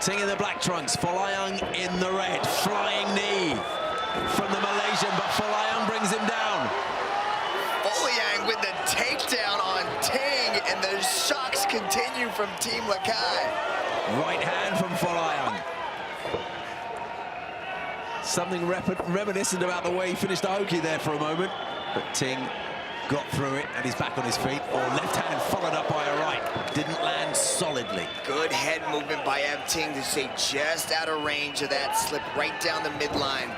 Ting in the black trunks, Folayang in the red. Flying knee from the Malaysian, but Folayang brings him down. Folayang with the takedown on Ting, and the shocks continue from Team Lakai. Right hand from Folayang. Something reminiscent about the way he finished Aoki there for a moment, but Ting got through it and he's back on his feet. Or left hand followed up by a right. Didn't land solidly. Good head movement by Ev Ting to stay just out of range of that slip right down the midline.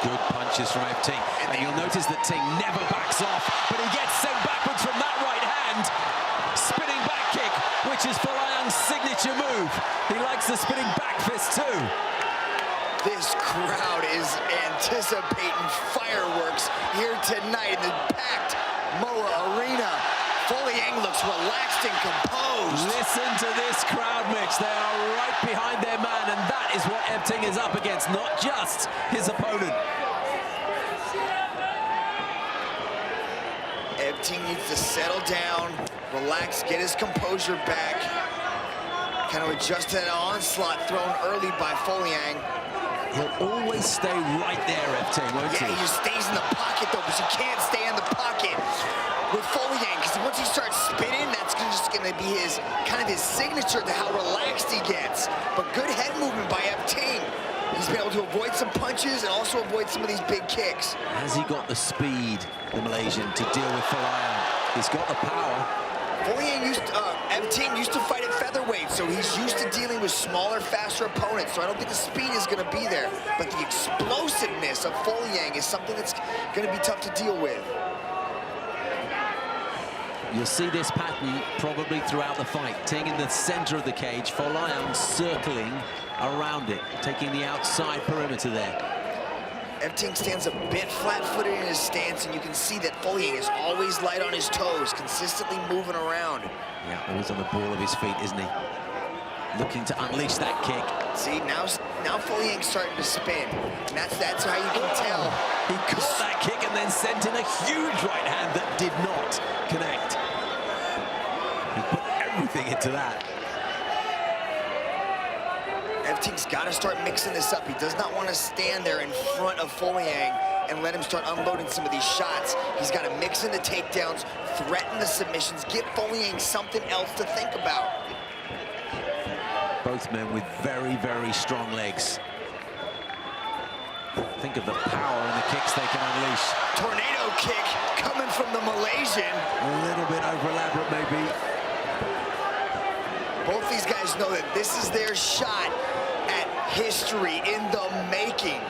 Good punches from Ev Ting. And you'll notice that Ting never backs off, but he gets sent backwards from that right hand. Spinning back kick, which is Folayang's signature move. He likes the spinning back fist too. This crowd is anticipating fireworks here tonight in the packed Moa Arena. Folayang looks relaxed and composed. Listen to this crowd mix. They are right behind their man, and that is what Ev Ting is up against, not just his opponent. Ev Ting needs to settle down, relax, get his composure back. Kind of adjust to that onslaught thrown early by Folayang. He'll always stay right there, Ev Ting, won't he? Yeah, he just stays in the pocket, though, but you can't stay in the pocket with Folayang, because once he starts spinning, that's just going to be his kind of his signature to how relaxed he gets. But good head movement by Ev Ting. He's been able to avoid some punches and also avoid some of these big kicks. Has he got the speed, the Malaysian, to deal with Folayang? He's got the power. Folayang Ev Ting used to fight at featherweight, so he's used to dealing with smaller, faster opponents, so I don't think the speed is going to be there. But the explosiveness of Folayang is something that's going to be tough to deal with. You'll see this pattern probably throughout the fight. Ting in the center of the cage, Folayang circling around it, taking the outside perimeter there. Ev Ting stands a bit flat-footed in his stance, and you can see that Folayang is always light on his toes, consistently moving around. Yeah, always on the ball of his feet, isn't he? Looking to unleash that kick. See, now Folayang's starting to spin, and that's how you can tell. He caught that kick and then sent in a huge right hand that did not connect. He put everything into that. Ev Ting's got to start mixing this up. He does not want to stand there in front of Folayang and let him start unloading some of these shots. He's got to mix in the takedowns, threaten the submissions, give Folayang something else to think about. Both men with very, very strong legs. Think of the power and the kicks they can unleash. Tornado kick coming from the Malaysian. A little bit over elaborate, maybe. Both these guys know that this is their shot at history in the making.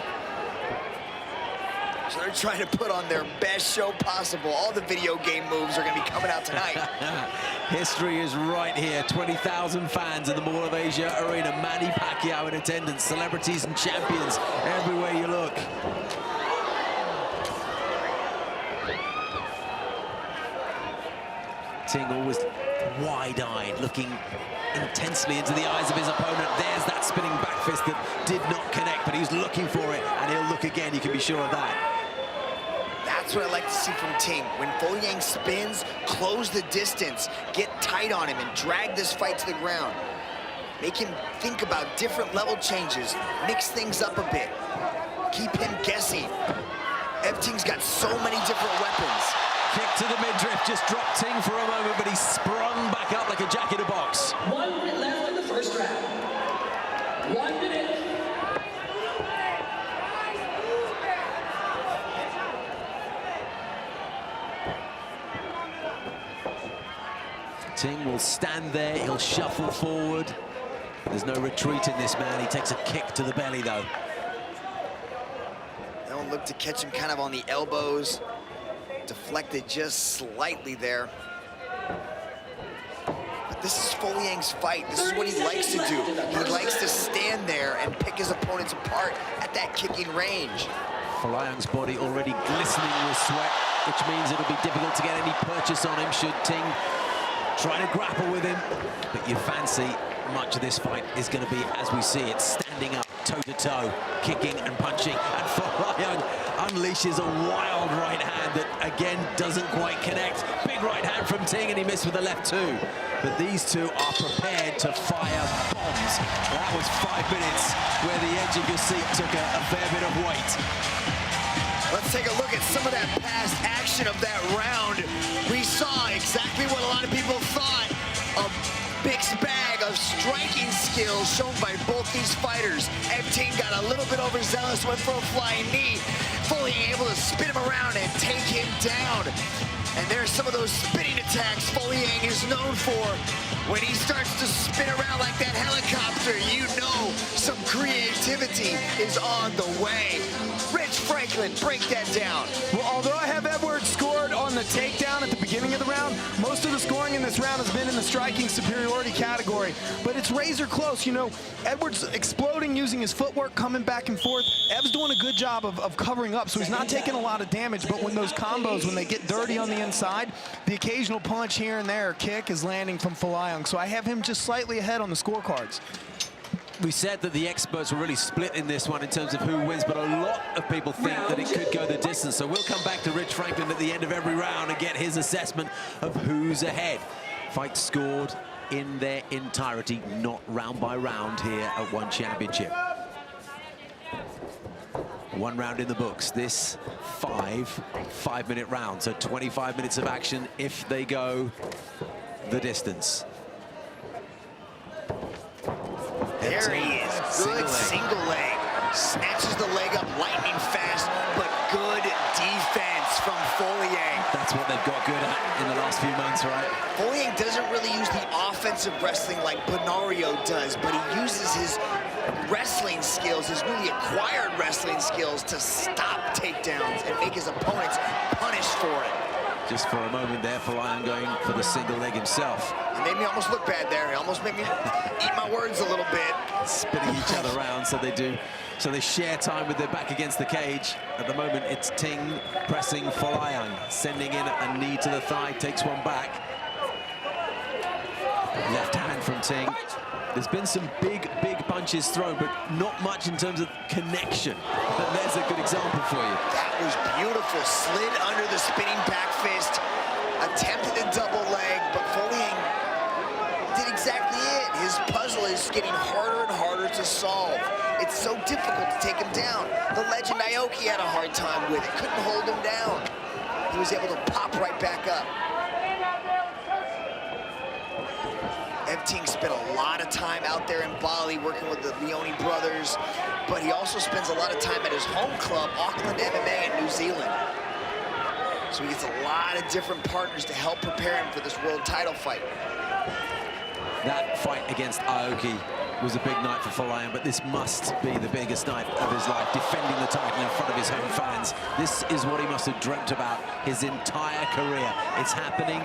So they're trying to put on their best show possible. All the video game moves are going to be coming out tonight. History is right here. 20,000 fans in the Mall of Asia Arena. Manny Pacquiao in attendance. Celebrities and champions everywhere you look. Ting always wide-eyed, looking intensely into the eyes of his opponent. There's that spinning back fist that did not connect, but he's looking for it, and he'll look again, you can be sure of that. That's what I like to see from Ting. When Folayang spins, close the distance, get tight on him, and drag this fight to the ground. Make him think about different level changes, mix things up a bit, keep him guessing. Ev Ting's got so many different weapons. Kick to the midriff, just dropped Ting for a moment, but he sprung back up like a jack in a box. 1 minute left in the first round. 1 minute. Ting will stand there, he'll shuffle forward. There's no retreat in this man. He takes a kick to the belly, though. They'll look to catch him kind of on the elbows. Deflected just slightly there. But this is Folayang's fight. This is what he likes to do. He likes to stand there and pick his opponents apart at that kicking range. Folayang's body already glistening with sweat, which means it'll be difficult to get any purchase on him should Ting try to grapple with him. But you fancy much of this fight is going to be, as we see it, standing up, toe-to-toe, kicking and punching. And Folayang unleashes a wild right hand that, again, doesn't quite connect. Big right hand from Ting, and he missed with the left too. But these two are prepared to fire bombs. That was 5 minutes where the edge of your seat took a fair bit of weight. Let's take a look at some of that past action of that round. We saw exactly what a lot of people thought. A mixed bag of striking skills shown by both these fighters. Ev Ting got a little bit overzealous, went for a flying knee. Folayang able to spin him around and take him down. And there's some of those spinning attacks Folayang is known for. When he starts to spin around like that helicopter, you know some creativity is on the way. Rich Franklin, break that down. Well, although I have Edward scored on the takedown at the beginning of the round, most of the scoring in this round has been in the striking superiority category. But it's razor close. You know, Edward's exploding using his footwork, coming back and forth. Ev's doing a good job of covering up, so he's not taking a lot of damage. But when those combos, when they get dirty on the inside, the occasional punch here and there, kick is landing from Folayang. So I have him just slightly ahead on the scorecards. We said that the experts were really split in this one in terms of who wins, but a lot of people think that it could go the distance. So we'll come back to Rich Franklin at the end of every round and get his assessment of who's ahead. Fights scored in their entirety, not round by round here at One Championship. One round in the books. This five-minute round, so 25 minutes of action if they go the distance. There he is, good single leg. Snatches the leg up lightning fast, but good defense from Folayang. That's what they've got good at in the last few months, right? Folayang doesn't really use the offensive wrestling like Benario does, but he uses his wrestling skills, his newly acquired wrestling skills, to stop takedowns and make his opponents punished for it. Just for a moment there, Folayang going for the single leg himself. It made me almost look bad there. It almost made me eat my words a little bit. Spinning each other around, so they do. So they share time with their back against the cage. At the moment, it's Ting pressing Folayang, sending in a knee to the thigh, takes one back. Left hand from Ting. There's been some big punches thrown, but not much in terms of connection. And there's a good example for you. That was beautiful. Slid under the spinning back fist. Attempted a double leg, but Folayang did exactly it. His puzzle is getting harder and harder to solve. It's so difficult to take him down. The legend Naoki had a hard time with it. Couldn't hold him down. He was able to pop right back up. Ev Ting spent a lot of time out there in Bali working with the Leone brothers, but he also spends a lot of time at his home club, Auckland MMA in New Zealand. So he gets a lot of different partners to help prepare him for this world title fight. That fight against Aoki was a big night for Folayang, but this must be the biggest night of his life, defending the title in front of his home fans. This is what he must have dreamt about his entire career. It's happening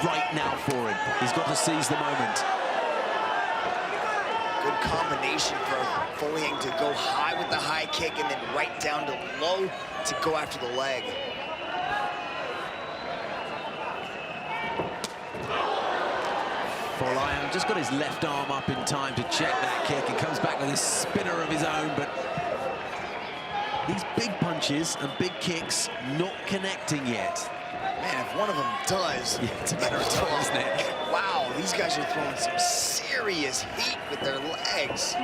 right now for him. He's got to seize the moment. Good combination for Folayang to go high with the high kick and then right down to low to go after the leg. Folayang just got his left arm up in time to check that kick and comes back with a spinner of his own, but these big punches and big kicks not connecting yet. Man, if one of them does, yeah, it's a matter of time, isn't it? Wow, these guys are throwing some serious heat with their legs.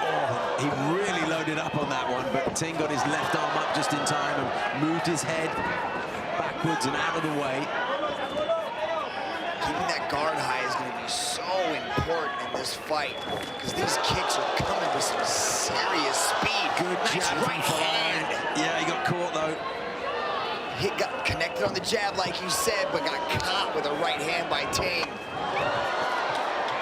Oh, he really loaded up on that one, but Ting got his left arm up just in time and moved his head backwards and out of the way. Keeping that guard high is going to be so important in this fight because these kicks are coming with some serious speed. Good nice jab right from hand. Yeah, he got caught though. He got connected on the jab like you said, but got caught with a right hand by Ting.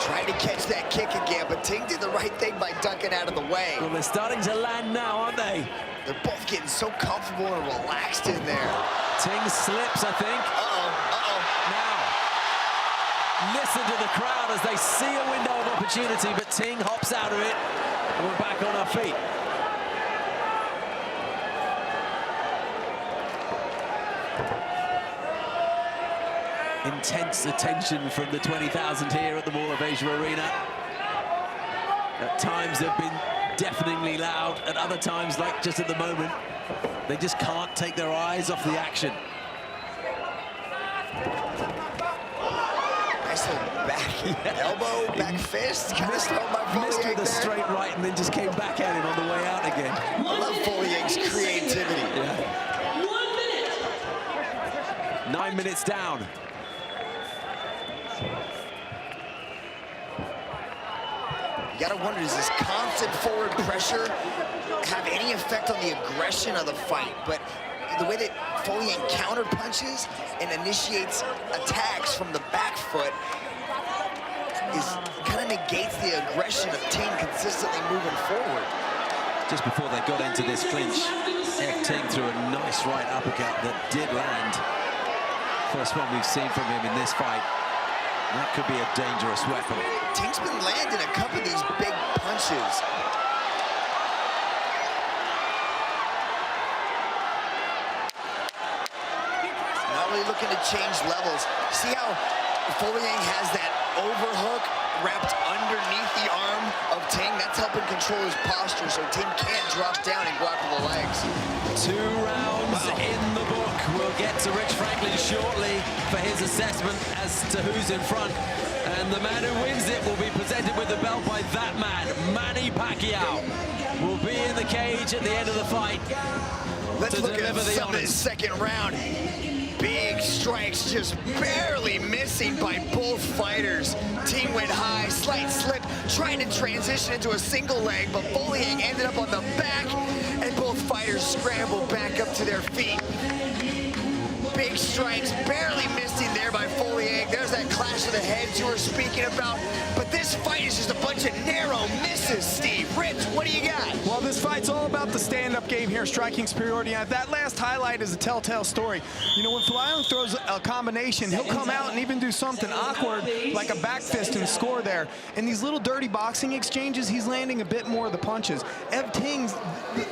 Tried to catch that kick again, but Ting did the right thing by ducking out of the way. Well, they're starting to land now, aren't they? They're both getting so comfortable and relaxed in there. Ting slips, I think. Now, listen to the crowd as they see a window of opportunity, but Ting hops out of it, and we're back on our feet. Intense attention from the 20,000 here at the Mall of Asia Arena. At times they've been deafeningly loud, at other times, like just at the moment, they just can't take their eyes off the action. Nice little back elbow, back fist, kind of stole my Missed Folayang with a there. straight right and then just came back at him on the way out again. I love Folayang's creativity. Yeah. 1 minute. 9 minutes down. You gotta wonder, does this constant forward pressure have any effect on the aggression of the fight? But the way that Folayang counter punches and initiates attacks from the back foot kind of negates the aggression of Ting consistently moving forward. Just before they got into this clinch, Ev Ting threw a nice right uppercut that did land. First one we've seen from him in this fight. That could be a dangerous weapon. Ting's been landing a couple of these big punches. Not really looking to change levels. See how Folayang has that overhook wrapped underneath the arm of Ting? That's helping control his posture so Ting can't drop down and go after the legs. 2 rounds in the book. We'll get to Rich Franklin shortly for his assessment as to who's in front. And the man who wins it will be presented with the belt by that man, Manny Pacquiao. Will be in the cage at the end of the fight. Let's look at the some of honors. this second round. Big strikes just barely missing by both fighters. Ting went high, slight slip, trying to transition into a single leg, but Folayang ended up on the back, and both fighters scrambled back up to their feet. Big strikes, barely missing there by Folayang. There's that clash of the heads you were speaking about. But this fight is just a bunch of narrow misses, Steve. Rich, what do you got? Well, this fight's all about the stand-up game here, striking superiority. And that last highlight is a telltale story. You know, when Folayang throws a combination, he'll come out and even do something awkward, like a back fist and score there. In these little dirty boxing exchanges, he's landing a bit more of the punches. Ev Ting's,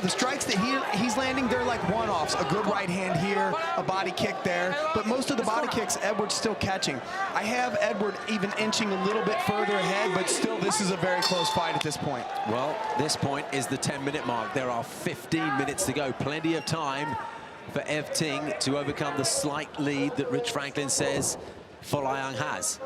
the strikes that he's landing, they're like one-offs. A good right hand here, a body kick there, but most of the body kicks Edward's still catching. I have Edward even inching a little bit further ahead, but still this is a very close fight at this point. Well, this point is the 10-minute mark. There are 15 minutes to go. Plenty of time for Ev Ting to overcome the slight lead that Rich Franklin says Folayang has.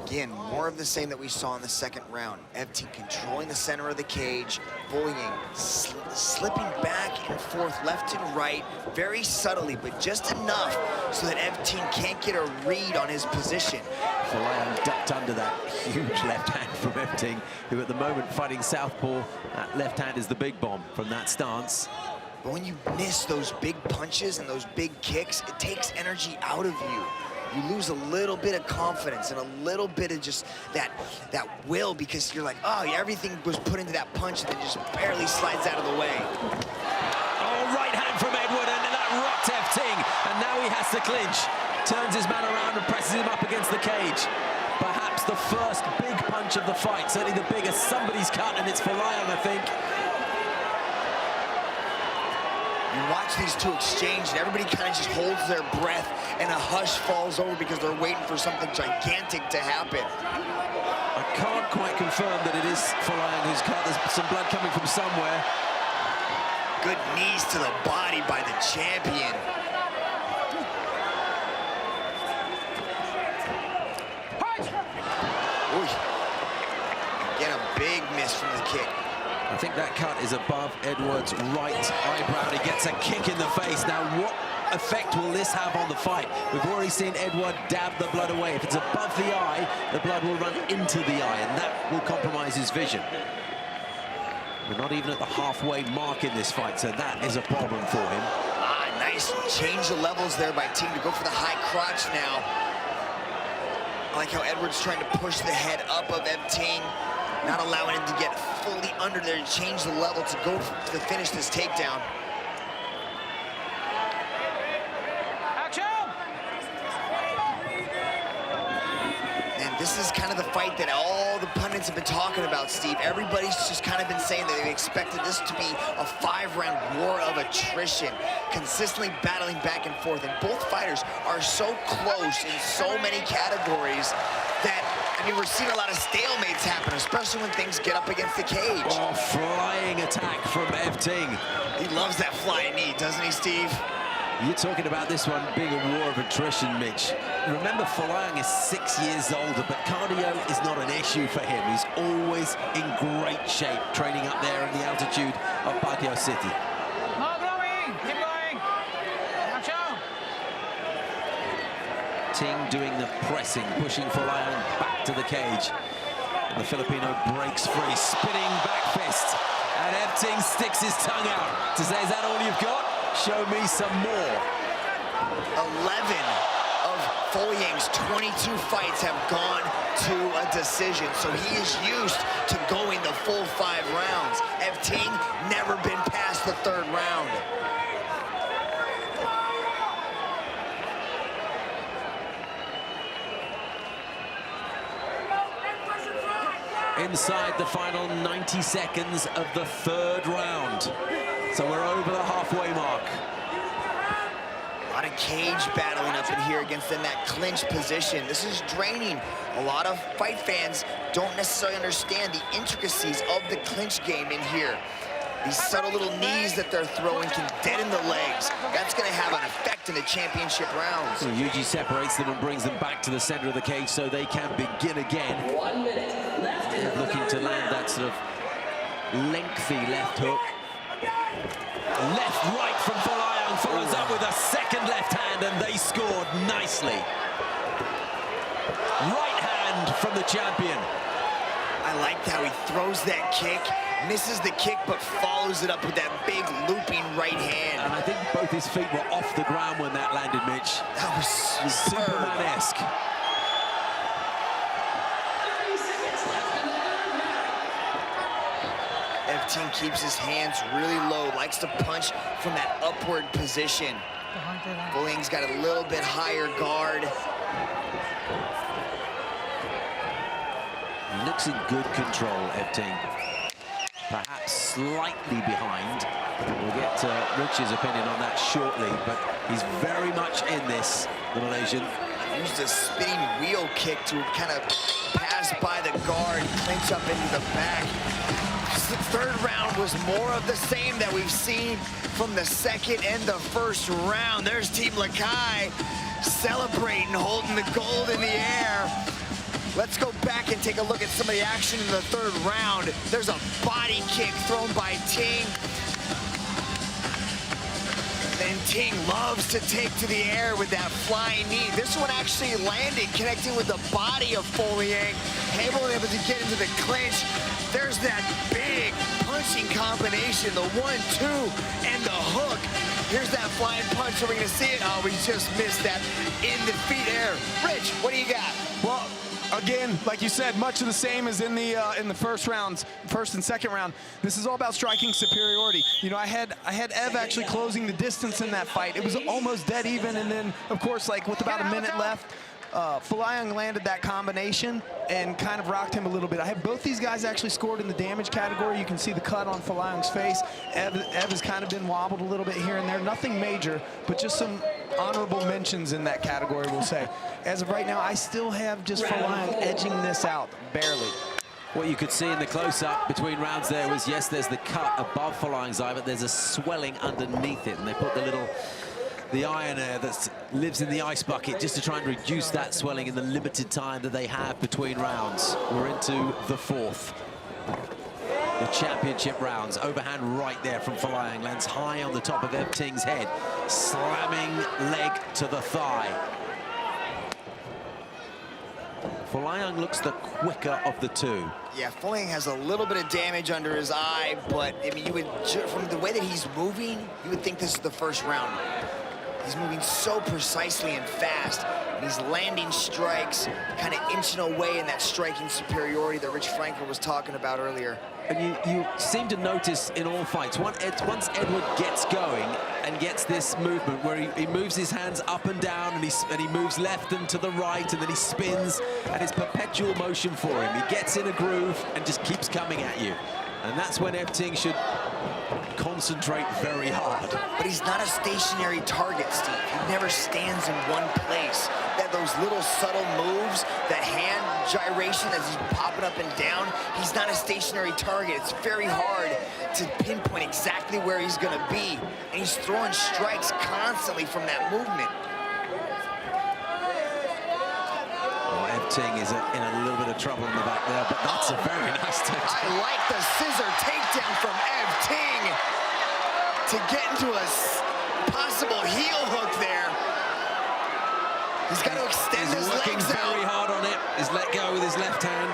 Again, more of the same that we saw in the second round. Ev Ting controlling the center of the cage, Folayang slipping back and forth, left and right, very subtly, but just enough so that Ev Ting can't get a read on his position. Folayang ducked under that huge left hand from Ev Ting, who at the moment fighting southpaw. That left hand is the big bomb from that stance. But when you miss those big punches and those big kicks, it takes energy out of you. You lose a little bit of confidence and a little bit of just that will, because you're like, oh, yeah, everything was put into that punch and it just barely slides out of the way. Oh, right hand from Edward, and that rocked Ev Ting, and now he has to clinch. Turns his man around and presses him up against the cage. Perhaps the first big punch of the fight, certainly the biggest. Somebody's cut, and it's Folayang, I think. You watch these two exchange, and everybody kind of just holds their breath, and a hush falls over because they're waiting for something gigantic to happen. I can't quite confirm that it is Folayang who's cut. There's some blood coming from somewhere. Good knees to the body by the champion. Ooh. Again, a big miss from the kick. I think that cut is above Edward's right eyebrow. He gets a kick in the face. Now, what effect will this have on the fight? We've already seen Edward dab the blood away. If it's above the eye, the blood will run into the eye, and that will compromise his vision. We're not even at the halfway mark in this fight, so that is a problem for him. Ah, nice change of levels there by Ting to go for the high crotch now. I like how Edward's trying to push the head up of Ev Ting, not allowing him to get fully under there and change the level to go to finish this takedown. And this is kind of the fight that all the pundits have been talking about, Steve. Everybody's just kind of been saying that they expected this to be a 5-round war of attrition, consistently battling back and forth. And both fighters are so close in so many categories that I mean, we're seeing a lot of stalemates happen, especially when things get up against the cage. Oh, flying attack from Ev Ting. He loves that flying knee, doesn't he, Steve? You're talking about this one being a war of attrition, Mitch. Remember, Folayang is 6 years older, but cardio is not an issue for him. He's always in great shape, training up there in the altitude of Baguio City. No blowing, keep going. Action. Ting doing the pressing, pushing Folayang back to the cage. And the Filipino breaks free, spinning back fist. And Ev Ting sticks his tongue out to say, is that all you've got? Show me some more. 11 of Folayang's 22 fights have gone to a decision, so he is used to going the full 5 rounds. Ev Ting never been past the 3rd round. Inside the final 90 seconds of the 3rd round. So we're over the halfway mark. A lot of cage battling up in here against in that clinch position. This is draining. A lot of fight fans don't necessarily understand the intricacies of the clinch game in here. These subtle little knees that they're throwing can deaden the legs. That's going to have an effect in the championship rounds. So Yuji separates them and brings them back to the center of the cage so they can begin again. 1 minute left in the Looking to land that sort of lengthy left hook. Left, right from Folayang, follows up with a second left hand, and they scored nicely. Right hand from the champion. I like how he throws that kick, misses the kick, but follows it up with that big looping right hand. And I think both his feet were off the ground when that landed, Mitch. That was superb. Superman-esque. 30 seconds left in the 3rd round. Ev Ting keeps his hands really low, likes to punch from that upward position. Folayang's got a little bit higher guard. He looks in good control, Ev Ting. Perhaps slightly behind. We'll get Roche's opinion on that shortly, but he's very much in this, the Malaysian. Used a spinning wheel kick to kind of pass by the guard, clinch up into the back. The 3rd round was more of the same that we've seen from the 2nd and the 1st round. There's Team Lakai celebrating, holding the gold in the air. Let's go back and take a look at some of the action in the 3rd round. There's a body kick thrown by Ting. And Ting loves to take to the air with that flying knee. This one actually landed, connecting with the body of Folayang, able to get into the clinch. There's that big punching combination, the 1-2 and the hook. Here's that flying punch. Are we gonna see it? Oh, we just missed that in the feet air. Rich, what do you got? Well, again, like you said, much of the same as in the 1st rounds, 1st and 2nd round. This is all about striking superiority. You know, I had Ev actually closing the distance in that fight. It was almost dead even, and then, of course, like with about a minute left, Folayang landed that combination and kind of rocked him a little bit. I have both these guys actually scored in the damage category. You can see the cut on Folayang's face. Ev has kind of been wobbled a little bit here and there. Nothing major, but just some honorable mentions in that category, we'll say. As of right now, I still have just Folayang edging this out, barely. What you could see in the close-up between rounds there was, yes, there's the cut above Folayang's eye, but there's a swelling underneath it, and they put the iron air that lives in the ice bucket just to try and reduce that swelling in the limited time that they have between rounds. We're into the 4th. The championship rounds. Overhand right there from Folayang. Lands high on the top of Ev Ting's head. Slamming leg to the thigh. Folayang looks the quicker of the two. Yeah, Folayang has a little bit of damage under his eye, but I mean, you would, from the way that he's moving, you would think this is the 1st round. He's moving so precisely and fast, and he's landing strikes, kind of inching away in that striking superiority that Rich Franklin was talking about earlier. And you seem to notice in all fights, once Edward gets going and gets this movement where he moves his hands up and down, and he moves left and to the right, and then he spins, and it's perpetual motion for him. He gets in a groove and just keeps coming at you. And that's when Ev Ting should concentrate very hard. But he's not a stationary target, Steve. He never stands in one place. That those little subtle moves, that hand gyration as he's popping up and down. He's not a stationary target. It's very hard to pinpoint exactly where he's gonna be. And he's throwing strikes constantly from that movement. Ev Ting is in a little bit of trouble in the back there, but that's a very nice takedown. I like the scissor takedown from Ev Ting to get into a possible heel hook there. He's got to extend his legs out. He's working very hard on it. He's let go with his left hand.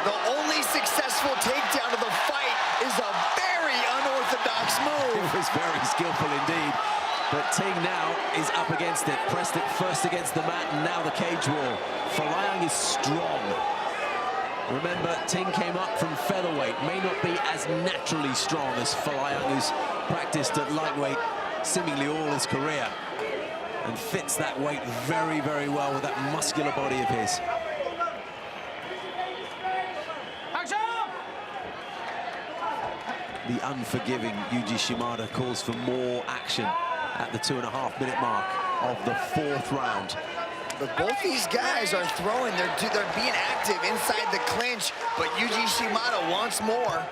The only successful takedown of the fight is a very unorthodox move. It was very skillful indeed. But Ting now is up against it. Pressed it first against the mat and now the cage wall. Folayang is strong. Remember, Ting came up from featherweight. May not be as naturally strong as Folayang, who's practiced at lightweight seemingly all his career. And fits that weight very, very well with that muscular body of his. The unforgiving Yuji Shimada calls for more action at the 2.5-minute mark of the 4th round. But both these guys are throwing, they're being active inside the clinch, but Yuji Shimada wants more.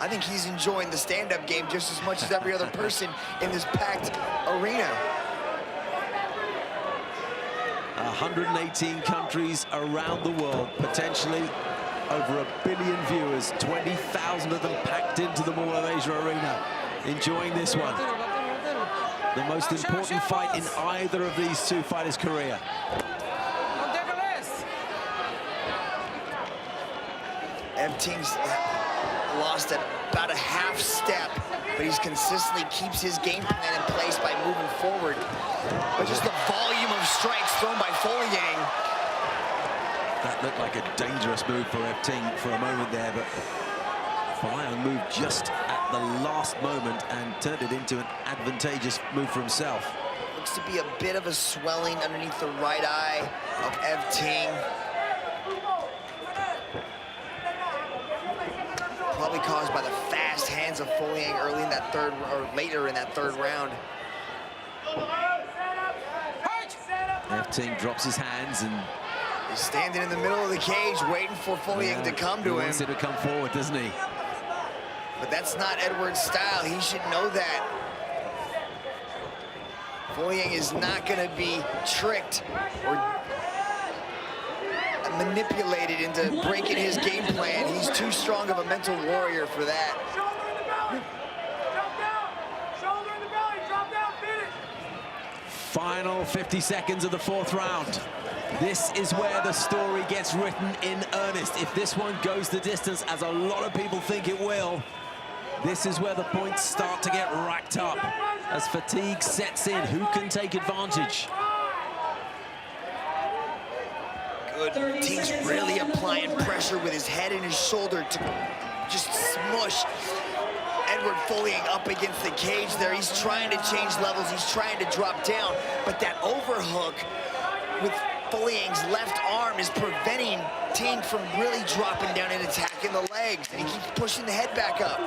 I think he's enjoying the stand-up game just as much as every other person in this packed arena. 118 countries around the world, potentially over 1 billion viewers, 20,000 of them packed into the Mall of Asia Arena, enjoying this one. The most important fight in either of these two fighters' career. Ev Ting's lost about a half step, but he's consistently keeps his game plan in place by moving forward. But just the volume of strikes thrown by Folayang. That looked like a dangerous move for Ev Ting for a moment there, but Folayang moved just at the last moment and turned it into an advantageous move for himself. Looks to be a bit of a swelling underneath the right eye of Ev Ting. Probably caused by the fast hands of Folayang early in that third, or later in that 3rd round. Ev Ting drops his hands and he's standing in the middle of the cage waiting for Folayang to come to him. He wants him to come forward, doesn't he? But that's not Eduard's style. He should know that. Folayang is not going to be tricked or manipulated into breaking his game plan. He's too strong of a mental warrior for that. Final 50 seconds of the 4th round. This is where the story gets written in earnest. If this one goes the distance, as a lot of people think it will, this is where the points start to get racked up. As fatigue sets in, who can take advantage? Good. Ting's really applying pressure with his head and his shoulder to just smush Eduard Folayang up against the cage there. He's trying to change levels. He's trying to drop down. But that overhook with Folayang's left arm is preventing Ting from really dropping down and attacking the legs. And he keeps pushing the head back up.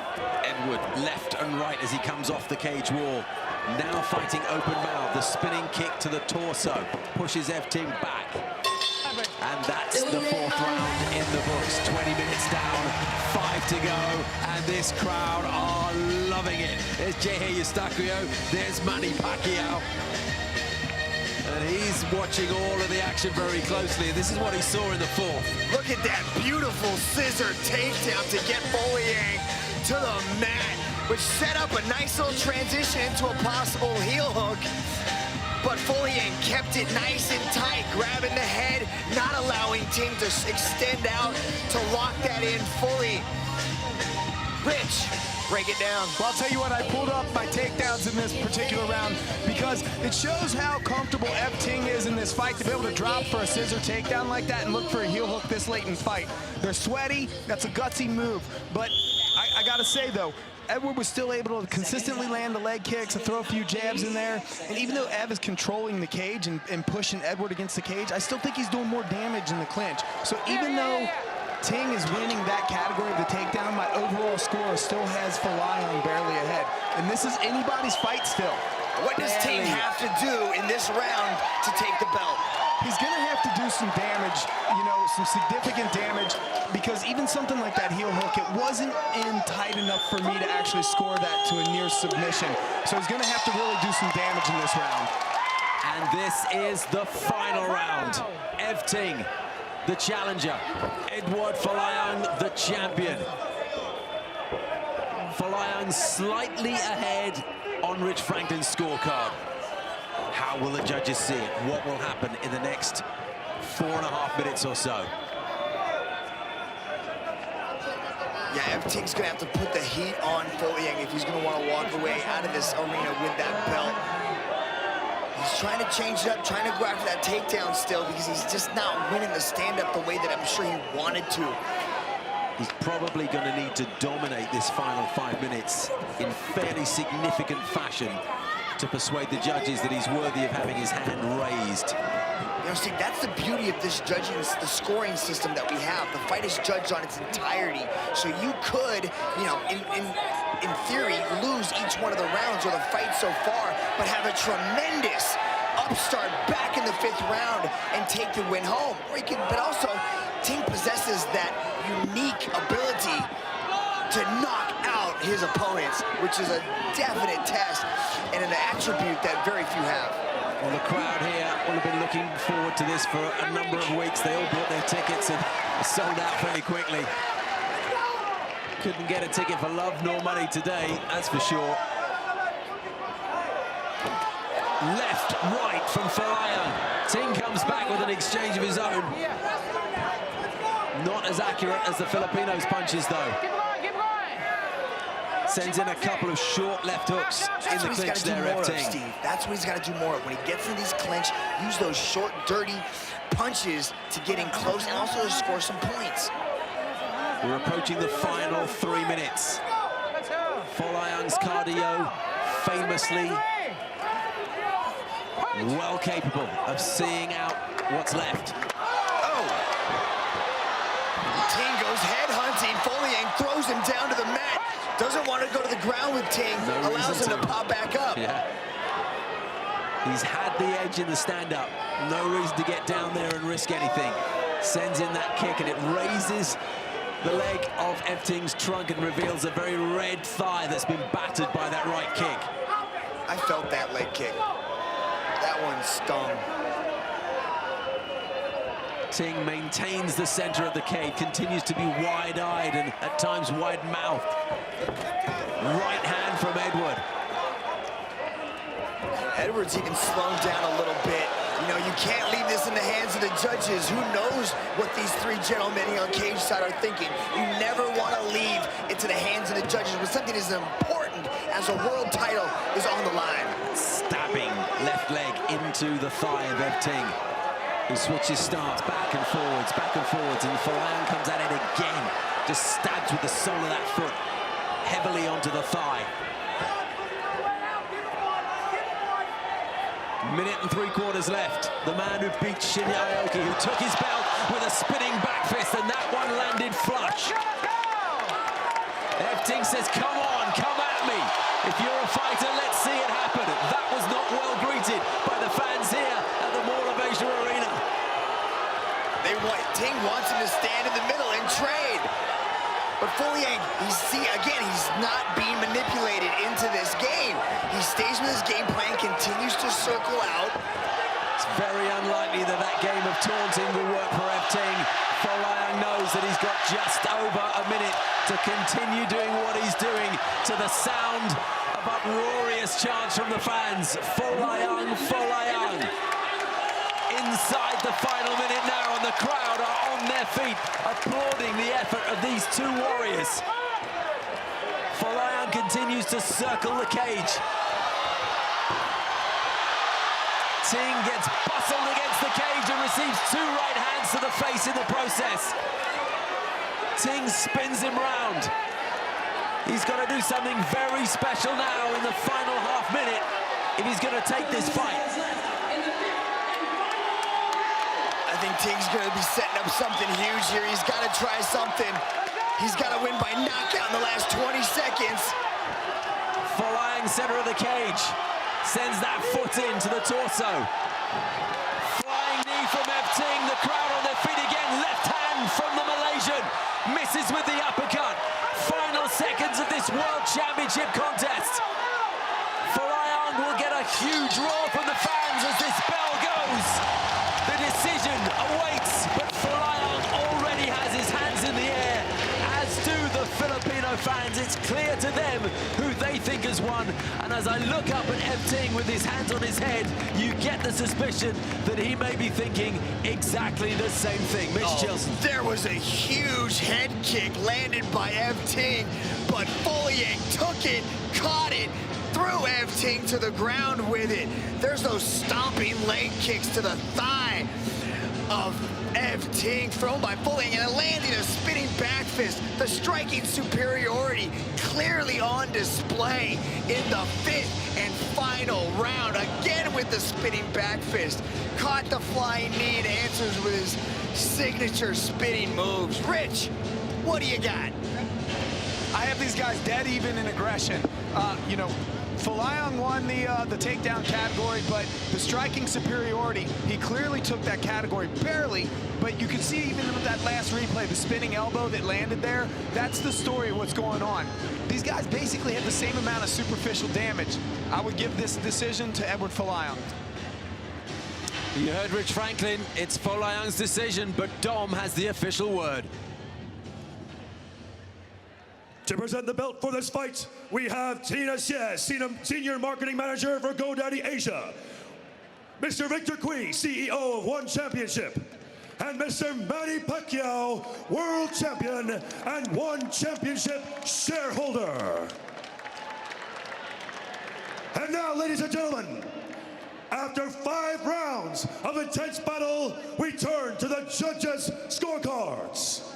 Edward left and right as he comes off the cage wall. Now fighting open mouth. The spinning kick to the torso pushes Ev Ting back. And that's the 4th round in the books. 20 minutes down, 5 to go, and this crowd are loving it. There's Jorge Eustaquio, there's Manny Pacquiao. And he's watching all of the action very closely, and this is what he saw in the 4th. Look at that beautiful scissor takedown to get Folayang to the mat, which set up a nice little transition into a possible heel hook. But Folayang kept it nice and tight, grabbing the head, not allowing Ting to extend out to lock that in fully. Rich, break it down. Well, I'll tell you what, I pulled up my takedowns in this particular round because it shows how comfortable Ev Ting is in this fight to be able to drop for a scissor takedown like that and look for a heel hook this late in the fight. They're sweaty, that's a gutsy move, but I gotta say though, Edward was still able to consistently land the leg kicks and throw a few jabs in there. And even though Ev is controlling the cage and pushing Edward against the cage, I still think he's doing more damage in the clinch. So even though Ting is winning that category of the takedown, my overall score still has Folayang barely ahead. And this is anybody's fight still. What does Ting have to do in this round to take the belt? He's gonna have to do some damage, you know, some significant damage, because even something like that heel hook, it wasn't in tight enough for me to actually score that to a near submission. So he's gonna have to really do some damage in this round. And this is the final round. Ev Ting, the challenger. Eduard Folayang, the champion. Folayang slightly ahead on Rich Franklin's scorecard. How will the judges see it? What will happen in the next 4.5 minutes or so? Yeah, Ev Ting's gonna have to put the heat on Folayang if he's gonna want to walk away out of this arena with that belt. He's trying to change it up, trying to go after that takedown still, because he's just not winning the stand-up the way that I'm sure he wanted to. He's probably going to need to dominate this final 5 minutes in fairly significant fashion to persuade the judges that he's worthy of having his hand raised. You know, Steve, that's the beauty of this judging, the scoring system that we have. The fight is judged on its entirety. So you could, you know, in theory, lose each one of the rounds or the fight so far, but have a tremendous upstart back in the 5th round and take the win home. Or you can, but also, Ting possesses that unique ability to knock out his opponents, which is a definite test and an attribute that very few have. Well, the crowd here will have been looking forward to this for a number of weeks. They all bought their tickets and sold out very quickly. Couldn't get a ticket for love nor money today, that's for sure. Left, right from Folayang. Ting comes back with an exchange of his own. Not as accurate as the Filipinos' punches, though. Keep going. Sends in a couple of short left hooks in the clinch there, Ev Ting. Steve. That's what he's got to do more of. When he gets in these clinch, use those short, dirty punches to get in close and also to score some points. We're approaching the final 3 minutes. Folayang's cardio, famously well capable of seeing out what's left. Ting goes head hunting. Folayang throws him down to the mat. Doesn't want to go to the ground with Ting. No allows him to pop back up. Yeah. He's had the edge in the stand-up. No reason to get down there and risk anything. Sends in that kick and it raises the leg of Ev Ting's trunk and reveals a very red thigh that's been battered by that right kick. I felt that leg kick. That one stung. Ting maintains the center of the cage, continues to be wide-eyed and at times wide-mouthed. Right hand from Eduard. Edward's even slowed down a little bit. You know, you can't leave this in the hands of the judges. Who knows what these 3 gentlemen on cage side are thinking? You never want to leave it to the hands of the judges when something as important as a world title is on the line. Stabbing left leg into the thigh of Ev Ting, who switches stance back and forwards, and Folayang comes at it again. Just stabs with the sole of that foot heavily onto the thigh. Minute and 3/4 left. The man who beat Shinya Aoki, who took his belt with a spinning back fist, and that one landed flush. Ev Ting says, come on, come at me. If you're a fighter, let's see it happen. That was not well greeted by the fans here at the Mall of Asia Arena. Ting wants him to stand in the middle and trade. But Folayang, he's not being manipulated into this game. He stays with his game plan, continues to circle out. It's very unlikely that that game of taunting will work for Ev Ting. Folayang knows that he's got just over a minute to continue doing what he's doing to the sound of uproarious chants from the fans. Folayang, Folayang. Inside the final minute now, and the crowd are on their feet, applauding the effort of these 2 warriors. Folayang continues to circle the cage. Ting gets bustled against the cage and receives 2 right hands to the face in the process. Ting spins him round. He's got to do something very special now in the final half minute if he's going to take this fight. I think Ting's going to be setting up something huge here. He's got to try something. He's got to win by knockout in the last 20 seconds. Folayang, center of the cage. sends that foot into the torso. Flying knee from Ev Ting, the crowd on their feet again. Left hand from the Malaysian, misses with the uppercut. Final seconds of this World Championship contest. Folayang will get a huge roar from the fans as this bell goes. The decision awaits, but Folayang already has his hands in the air, as do the Filipino fans. It's clear to them who they think has won. And as I look up at Ev Ting with his hands on his head, you get the suspicion that he may be thinking exactly the same thing. Mitch Chilson. There was a huge head kick landed by Ev Ting, but Folayang took it, caught it, threw Ev Ting to the ground with it. There's those stomping leg kicks to the thigh of Ev Ting, thrown by Folayang, and landing a spinning back fist. The striking superiority clearly on display in the 5th and final round. Again with the spinning back fist. Caught the flying knee and answers with his signature spinning moves. Rich, what do you got? I have these guys dead even in aggression. You know, Folayang won the takedown category, but the striking superiority, he clearly took that category barely, but you can see even with that last replay, the spinning elbow that landed there, that's the story of what's going on. These guys basically had the same amount of superficial damage. I would give this decision to Eduard Folayang. You heard Rich Franklin, it's Folayang's decision, but Dom has the official word. To present the belt for this fight, we have Tina Xie, Senior Marketing Manager for GoDaddy Asia, Mr. Victor Cui, CEO of One Championship, and Mr. Manny Pacquiao, World Champion and One Championship shareholder. And now, ladies and gentlemen, after 5 rounds of intense battle, we turn to the judges' scorecards.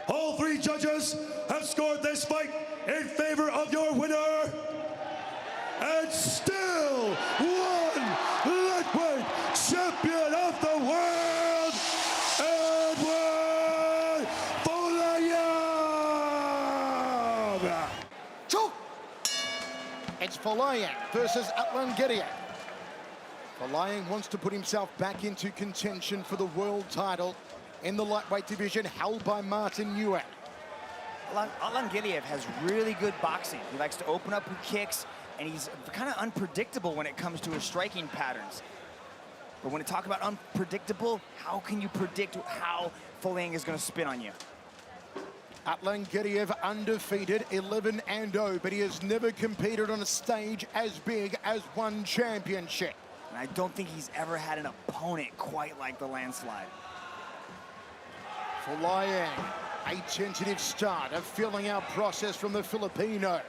All 3 judges have scored this fight in favor of your winner, and still one lightweight champion of the world, Eduard Folayang. It's Folayang versus Landslide. Folayang wants to put himself back into contention for the world title in the lightweight division, held by Martin Nguyen. Landslide has really good boxing. He likes to open up with kicks, and he's kind of unpredictable when it comes to his striking patterns. But when you talk about unpredictable, how can you predict how Folayang is going to spin on you? Landslide undefeated, 11-0, but he has never competed on a stage as big as One Championship. And I don't think he's ever had an opponent quite like the Landslide. Folayang, a tentative start, a filling-out process from the Filipino.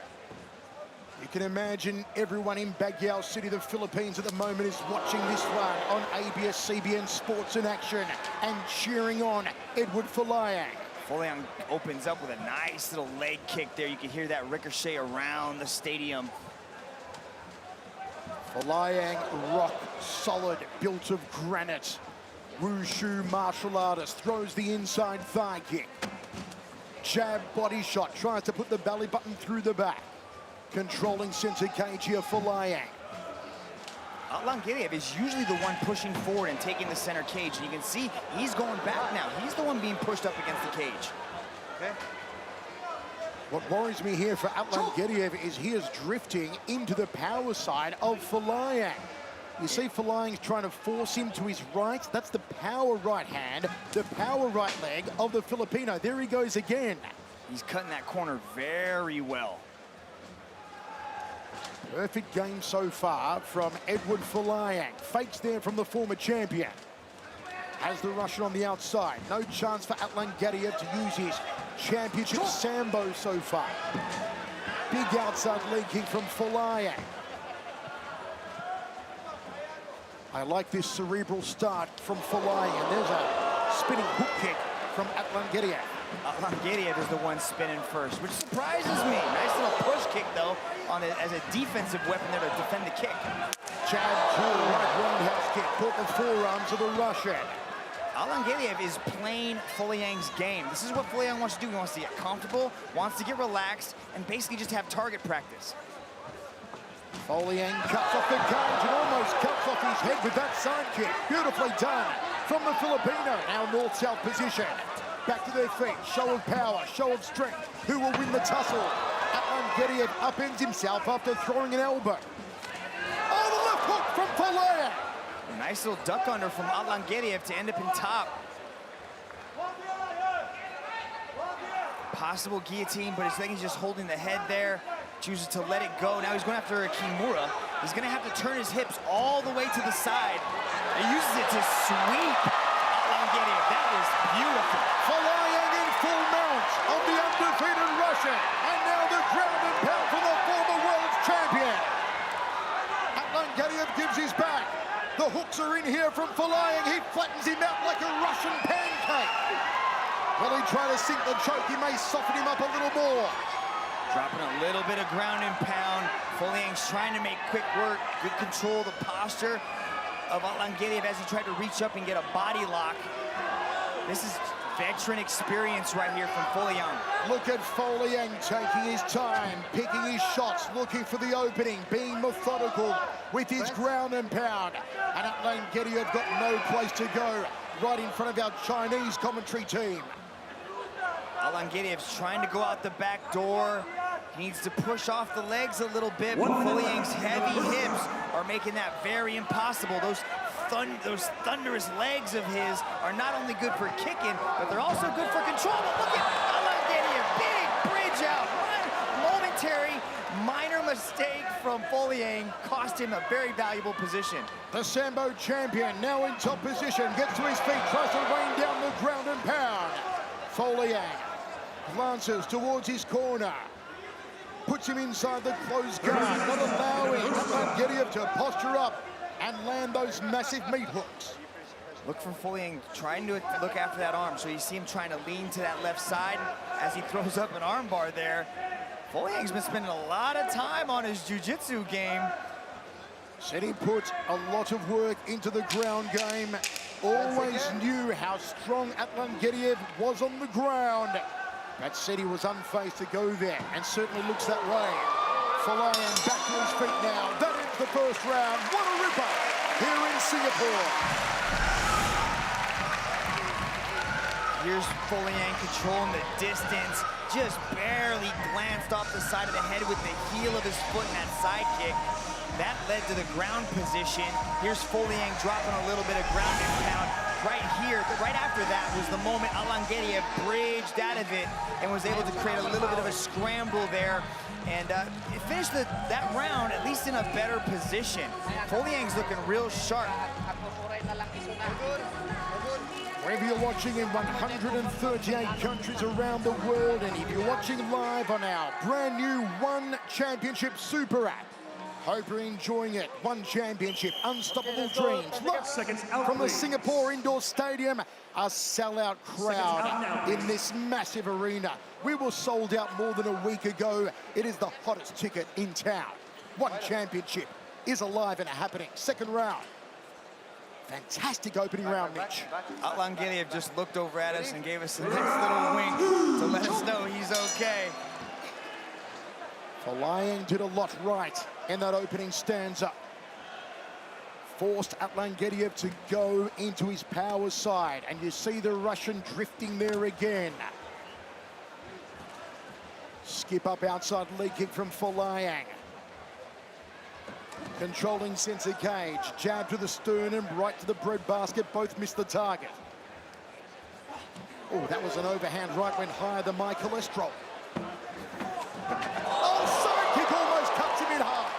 You can imagine everyone in Baguio City, the Philippines, at the moment is watching this one on ABS-CBN Sports in Action and cheering on Eduard Folayang. Folayang opens up with a nice little leg kick there. You can hear that ricochet around the stadium. Folayang, rock solid, built of granite. Wushu martial artist, throws the inside thigh kick. Jab body shot, tries to put the belly button through the back. Controlling center cage here, Folayang. Landslide is usually the one pushing forward and taking the center cage. And you can see he's going back now. He's the one being pushed up against the cage. Okay. What worries me here for Landslide is he is drifting into the power side of Folayang. You see Folayang's trying to force him to his right. That's the power right hand, the power right leg of the Filipino. There he goes again. He's cutting that corner very well. Perfect game so far from Eduard Folayang. Fakes there from the former champion. Has the Russian on the outside. No chance for Landslide to use his championship sambo so far. Big outside leg kick from Folayang. I like this cerebral start from Folayang. There's a spinning hook kick from Landslide. Landslide is the one spinning first, which surprises me. Nice little push kick, though, on it as a defensive weapon there to defend the kick. Jab, pull, right roundhouse kick. Caught the forearms of the Russian. Landslide is playing Folayang's game. This is what Folayang wants to do. He wants to get comfortable, wants to get relaxed, and basically just have target practice. Folayang cuts off the cage and almost cuts off his head with that side kick. Beautifully done from the Filipino. Now north-south position. Back to their feet. Show of power, show of strength. Who will win the tussle? Gediev upends himself after throwing an elbow. Oh, the left hook from Folayang. Nice little duck under from Gediev to end up in top. Possible guillotine, but I think he's just holding the head there. Chooses to let it go. Now he's going after a Kimura. He's going to have to turn his hips all the way to the side. He uses it to sweep Gediev. That was beautiful. Folayang in full mount of the undefeated Russian. And now the ground and pound for the former world champion. Gediev gives his back. The hooks are in here from Folayang. He flattens him out like a Russian pancake. Will he try to sink the choke? He may soften him up a little more. Dropping a little bit of ground and pound. Folayang's trying to make quick work. Good control of the posture of Gediev as he tried to reach up and get a body lock. This is veteran experience right here from Folayang. Look at Folayang taking his time, picking his shots, looking for the opening, being methodical with his ground and pound. And Gediev got no place to go right in front of our Chinese commentary team. Gediev's trying to go out the back door. He needs to push off the legs a little bit, but Folayang's heavy hips are making that very impossible. Those thunderous legs of his are not only good for kicking, but they're also good for control. But look at Gediev, big bridge out. One momentary, minor mistake from Folayang cost him a very valuable position. The Sambo champion now in top position, gets to his feet, tries to rain down the ground and pound. Folayang glances towards his corner, puts him inside the closed guard, not allowing Gediev to posture up and land those massive meat hooks. Look for Folayang trying to look after that arm. So you see him trying to lean to that left side as he throws up an arm bar there. Folayang's been spending a lot of time on his jiu-jitsu game. Said he put a lot of work into the ground game. Always knew how strong Gediev was on the ground. But said he was unfazed to go there, and certainly looks that way. Folayang back to his feet now. That ends the first round. What a ripper here in Singapore. Here's Folayang controlling the distance. Just barely glanced off the side of the head with the heel of his foot in that side kick. That led to the ground position. Here's Folayang dropping a little bit of ground and pound. Right here, right after that was the moment Gediev bridged out of it and was able to create a little bit of a scramble there. And it finished that round at least in a better position. Folayang's looking real sharp. Whether you're watching in 138 countries around the world, and if you're watching live on our brand new One Championship Super app, hope you're enjoying it. One Championship, Unstoppable Dreams. Live from the Singapore Indoor Stadium, a sellout crowd in this massive arena. We were sold out more than a week ago. It is the hottest ticket in town. One Championship is alive and happening. Second round. Fantastic opening round, Mitch. Gediev just looked over at us and gave us a nice little wink to let us know he's okay. Folayang did a lot right in that opening stanza. Forced Gediev to go into his power side, and you see the Russian drifting there again. Skip up outside leg kick from Folayang. Controlling center cage, jab to the sternum, right to the breadbasket, both missed the target. Oh, that was an overhand right, went higher than my cholesterol. Oh, side kick almost cuts him in half.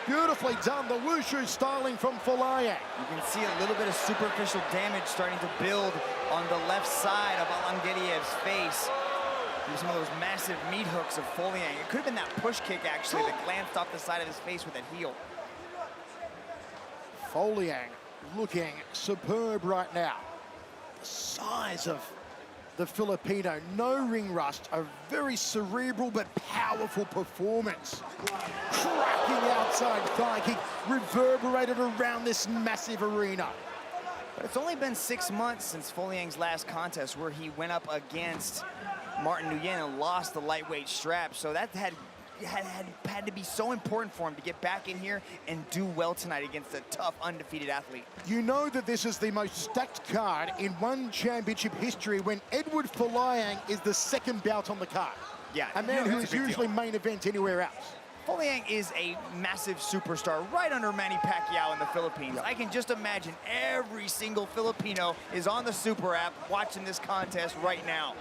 Beautifully done, the wushu styling from Folayang. You can see a little bit of superficial damage starting to build on the left side of Gediev's face. Some of those massive meat hooks of Folayang. It could have been that push kick, actually, that glanced off the side of his face with that heel. Folayang looking superb right now. The size of the Filipino, no ring rust, a very cerebral but powerful performance. Cracking outside thigh kick, reverberated around this massive arena. But it's only been 6 months since Folayang's last contest, where he went up against Martin Nguyen and lost the lightweight strap. So that had had to be so important for him to get back in here and do well tonight against a tough, undefeated athlete. You know that this is the most stacked card in one championship history when Eduard Folayang is the second bout on the card. Yeah, a man who is usually deal. main event anywhere else. Folayang is a massive superstar right under Manny Pacquiao in the Philippines. Yep. I can just imagine every single Filipino is on the Super app watching this contest right now.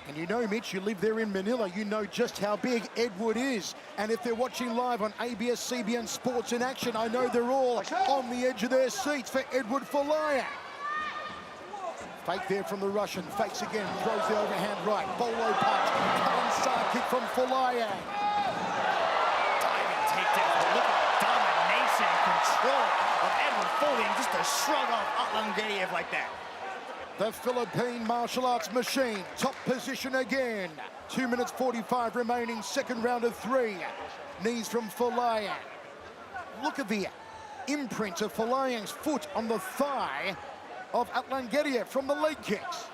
And you know, Mitch, you live there in Manila, you know just how big Eduard is. And if they're watching live on ABS-CBN Sports in Action, I know they're all on the edge of their seats for Eduard Folayang. Fake there from the Russian, fakes again, throws the overhand right, bolo punch, cutting side kick from Folayang. Diving takedown, look at the domination and control of Eduard Folayang, just to shrug off Atlangediev like that. The Philippine martial arts machine, top position again. 2 minutes 45 remaining, second round of 3. Knees from Folayang. Look at the imprint of Folayang's foot on the thigh of Atlangediev from the leg kicks.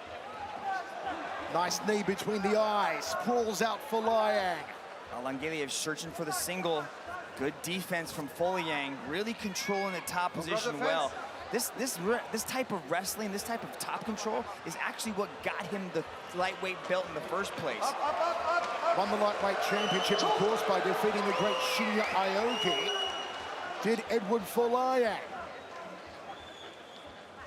Nice knee between the eyes, sprawls out Folayang. Atlangediev searching for the single. Good defense from Folayang, really controlling the top position well. This type of wrestling, this type of top control is actually what got him the lightweight belt in the first place. Won the lightweight championship, of course, by defeating the great Shinya Aoki. Did Eduard Folayang.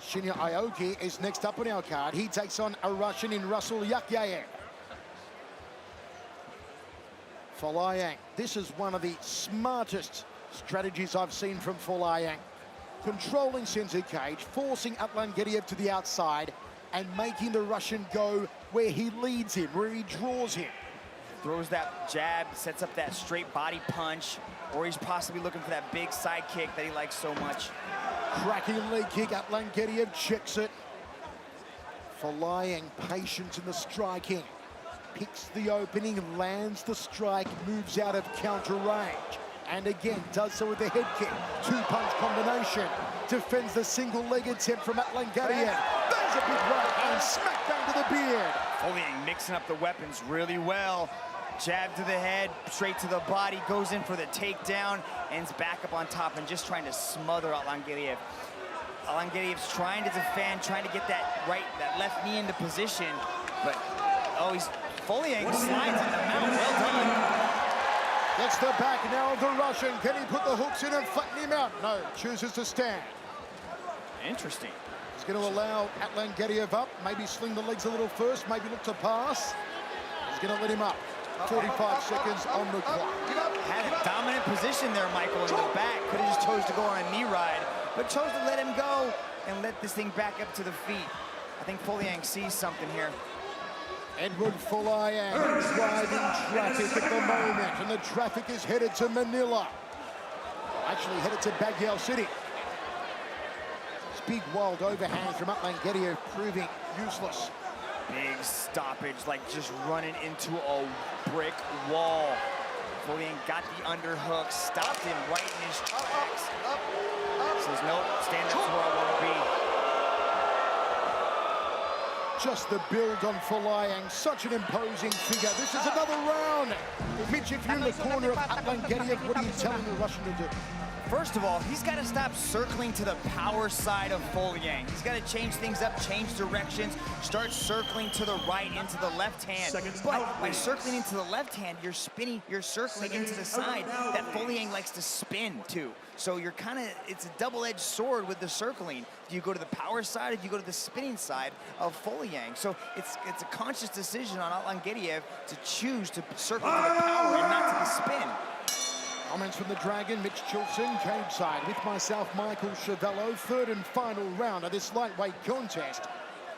Shinya Aoki is next up on our card. He takes on a Russian in Russell Yakyayev. Folayang, this is one of the smartest strategies I've seen from Folayang. Controlling center cage, forcing Atlangediev to the outside and making the Russian go where he leads him, where he draws him. Throws that jab, sets up that straight body punch, or he's possibly looking for that big side kick that he likes so much. Cracking leg kick, Atlangediev checks it. Folayang patient in the striking. Picks the opening, lands the strike, moves out of counter range. And again, does so with the head kick. Two-punch combination. Defends the single leg attempt from Atlangediev. There's a big right hand, smack bang to the beard. Folayang mixing up the weapons really well. Jab to the head, straight to the body, goes in for the takedown, ends back up on top and just trying to smother Atlangediev. Atlangediev's trying to defend, trying to get that left knee into position, but Folayang slides in the mount. Well done. Gets the back now of the Russian. Can he put the hooks in and flatten him out? No, chooses to stand. Interesting. He's going to allow Atlangediev up, maybe sling the legs a little first, maybe look to pass. He's going to let him up. 45 seconds on the clock. Had a dominant position there, Michael, in the back. Could have just chose to go on a knee ride, but chose to let him go and let this thing back up to the feet. I think Folayang sees something here. Eduard Folayang driving traffic at the moment, and the traffic is headed to Manila. Actually headed to Baguio City. This big wild overhand from Atlangediev proving useless. Big stoppage, like just running into a brick wall. Folayang got the underhook, stopped him right in his tracks. Says, nope, stand up to where I want to be. Just the build on Folayang, such an imposing figure. This is another round. Mitch, if you're in the corner of Atlangediev, what are you telling the Russian to do? First of all, he's got to stop circling to the power side of Folayang. He's got to change things up, change directions, start circling to the right, into the left hand. But by circling into the left hand, you're circling into the side that Folayang likes to spin to. So you're it's a double-edged sword with the circling. Do you go to the power side or do you go to the spinning side of Folayang? So it's a conscious decision on Atlangediev to choose to circle to the power and not to the spin. Comments from the Dragon, Mitch Chilson, cage side with myself, Michael Chavello. Third and final round of this lightweight contest,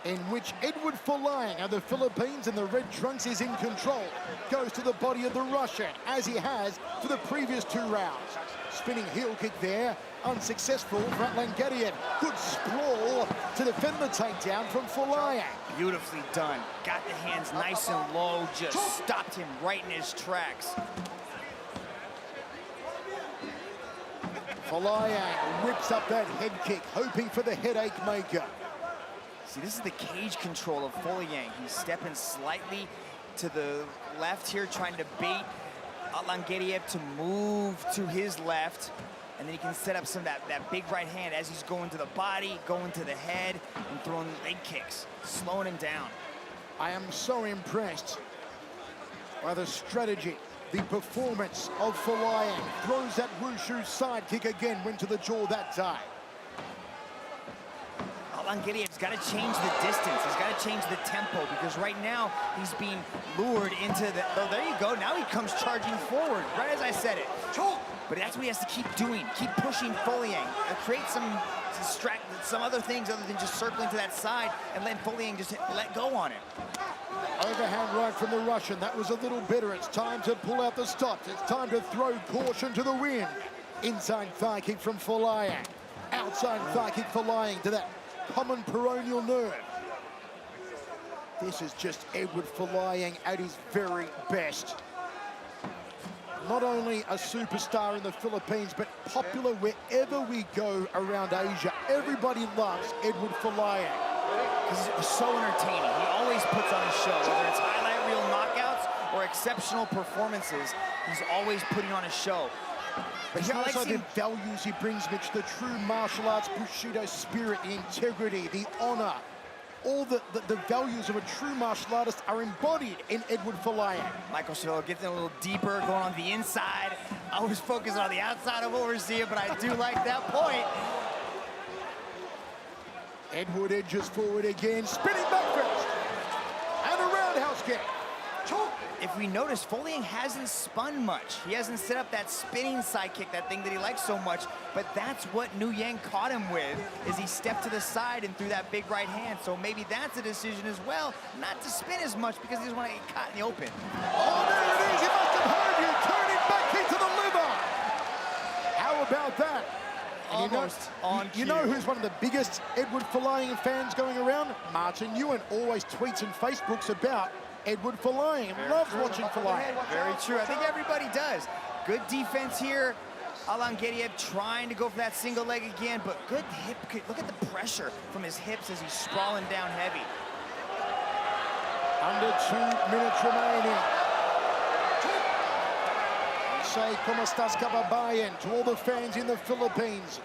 in which Eduard Folayang of the Philippines in the red trunks is in control. Goes to the body of the Russian, as he has for the previous 2 rounds. Spinning heel kick there, unsuccessful for Atlangediev. Good sprawl to defend the takedown from Folayang. Beautifully done. Got the hands nice and low, just stopped him right in his tracks. Folayang rips up that head kick, hoping for the headache maker. See, this is the cage control of Folayang. He's stepping slightly to the left here, trying to bait Landslide to move to his left, and then he can set up some of that big right hand as he's going to the body, going to the head, and throwing leg kicks, slowing him down. I am so impressed by the strategy, the performance of Folayang. Throws that Wushu side kick again, went to the jaw that time. Landslade's got to change the distance. He's got to change the tempo, because right now he's being lured into the... Oh, there you go. Now he comes charging forward, right as I said it. But that's what he has to keep doing. Keep pushing Folayang. Create some other things other than just circling to that side and let Folayang just let go on it. Overhand right from the Russian. That was a little better. It's time to pull out the stops. It's time to throw caution to the wind. Inside thigh kick from Folayang. Outside thigh kick Folayang to that common peroneal nerve. This is just Eduard Folayang at his very best. Not only a superstar in the Philippines, but popular wherever we go around Asia. Everybody loves Eduard Folayang. Because he's so entertaining. He always puts on a show, whether it's highlight reel knockouts or exceptional performances. He's always putting on a show. But here also the values he brings, Mitch, the true martial arts Bushido spirit, the integrity, the honor. All the values of a true martial artist are embodied in Eduard Folayang. Michael Chavilla gets in a little deeper, going on the inside. I was focused on the outside of what we're seeing, but I do like that point. Eduard edges forward again, spinning back first. And a roundhouse kick. If we notice, Folayang hasn't spun much. He hasn't set up that spinning side kick, that thing that he likes so much, but that's what Nguyen caught him with, is he stepped to the side and threw that big right hand. So maybe that's a decision as well, not to spin as much because he doesn't want to get caught in the open. Oh, there it is, he must have heard you, turning back into the liver. How about that? Almost on cue. You know who's one of the biggest Eduard Folayang fans going around? Martin Nguyen always tweets and Facebooks about Eduard Folayang. Loves watching Folayang. Very true. I think everybody does. Good defense here. Landslide trying to go for that single leg again, but good hip kick. Look at the pressure from his hips as he's sprawling down heavy. Under 2 minutes remaining. Say, como estas kababayan, to all the fans in the Philippines.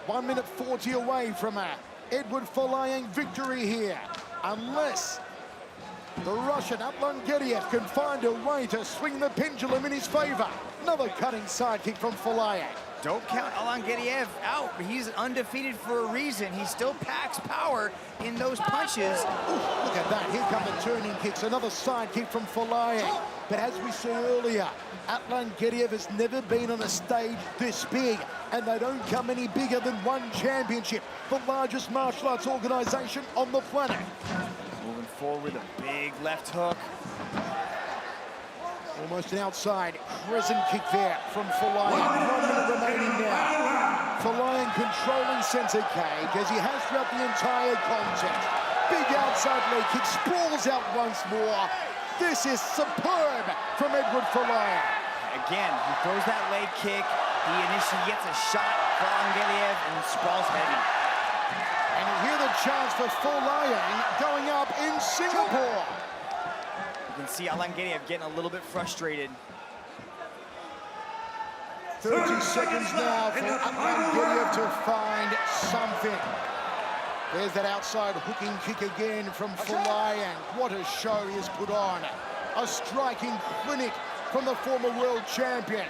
1 minute 40 away from a Eduard Folayang victory here. Unless the Russian Landslide can find a way to swing the pendulum in his favor. Another cutting side kick from Folayang. Don't count Landslide out. He's undefeated for a reason. He still packs power in those punches. Ooh, look at that. Here come the turning kicks. Another side kick from Folayang. But as we saw earlier, Landslide has never been on a stage this big, and they don't come any bigger than one championship, the largest martial arts organization on the planet. Moving forward with a big left hook. Almost an outside crescent kick there from Folayang. 1 minute remaining now. Folayang controlling center cage as he has throughout the entire contest. Big outside leg kick, sprawls out once more. This is superb from Eduard Folayang. Again, he throws that leg kick. He initially gets a shot for Landslide and sprawls heavy. And you hear the chance for Folayang going up in Singapore. You can see Landslide getting a little bit frustrated. 30 seconds now for Landslide to find something. There's that outside hooking kick again from Folayang. What a show he has put on. A striking clinic from the former world champion.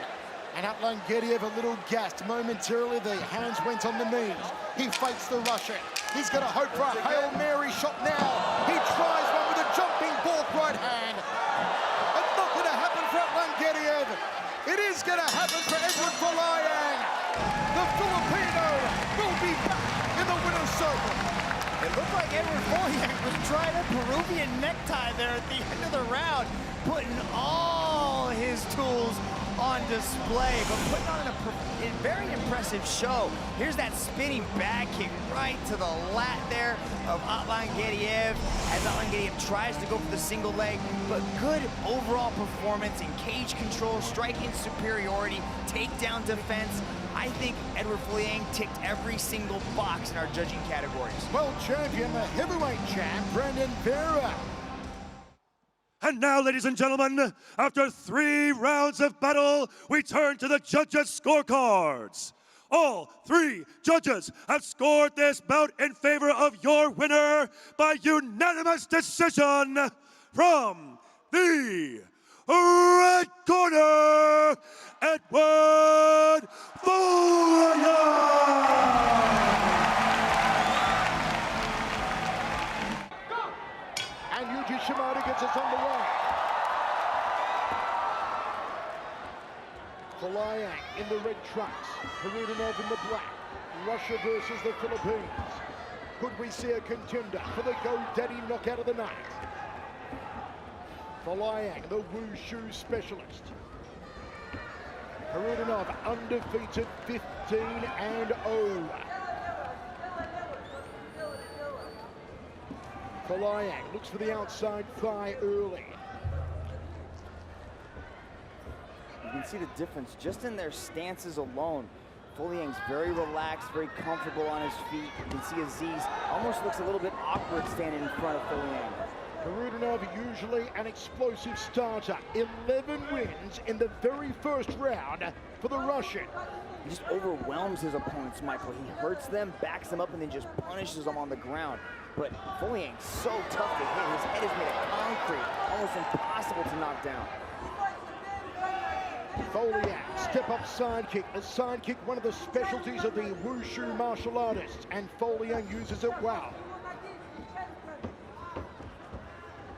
And Landslide a little gassed momentarily. The hands went on the knees. He fights the Russian. He's going to hope for a Hail Mary shot now. He tries one with a jumping fork right hand. It's not going to happen for Landslide. It is going to happen for Eduard Folayang. The Filipino will be back in the winner's circle. It looked like Eduard Folayang was trying a Peruvian necktie there at the end of the round, putting all his tools on display, but putting on a very impressive show. Here's that spinning back kick right to the lat there of Landslide as Landslide tries to go for the single leg, but good overall performance in cage control, striking superiority, takedown defense. I think Eduard Folayang ticked every single box in our judging categories. World champion, the heavyweight champ, Brandon Vera. And now, ladies and gentlemen, after 3 rounds of battle, we turn to the judges' scorecards. All 3 judges have scored this bout in favor of your winner by unanimous decision from the red corner, Eduard Folayang! And Yuji Shimada gets us underway. Folayang in the red trunks, Perudinov in the black. Russia versus the Philippines. Could we see a contender for the GoDaddy knockout of the night? Folayang, the wushu specialist. Perudinov undefeated 15-0. Folayang looks for the outside thigh early. You can see the difference just in their stances alone. Folayang's very relaxed, very comfortable on his feet. You can see Aziz almost looks a little bit awkward standing in front of Folayang. Perudinov, usually an explosive starter. 11 wins in the very first round for the Russian. He just overwhelms his opponents, Michael. He hurts them, backs them up, and then just punishes them on the ground. But Folayang's so tough to hit. His head is made of concrete, almost impossible to knock down. Folayang, step-up sidekick. A sidekick, one of the specialties of the wushu martial artists, and Folayang uses it well.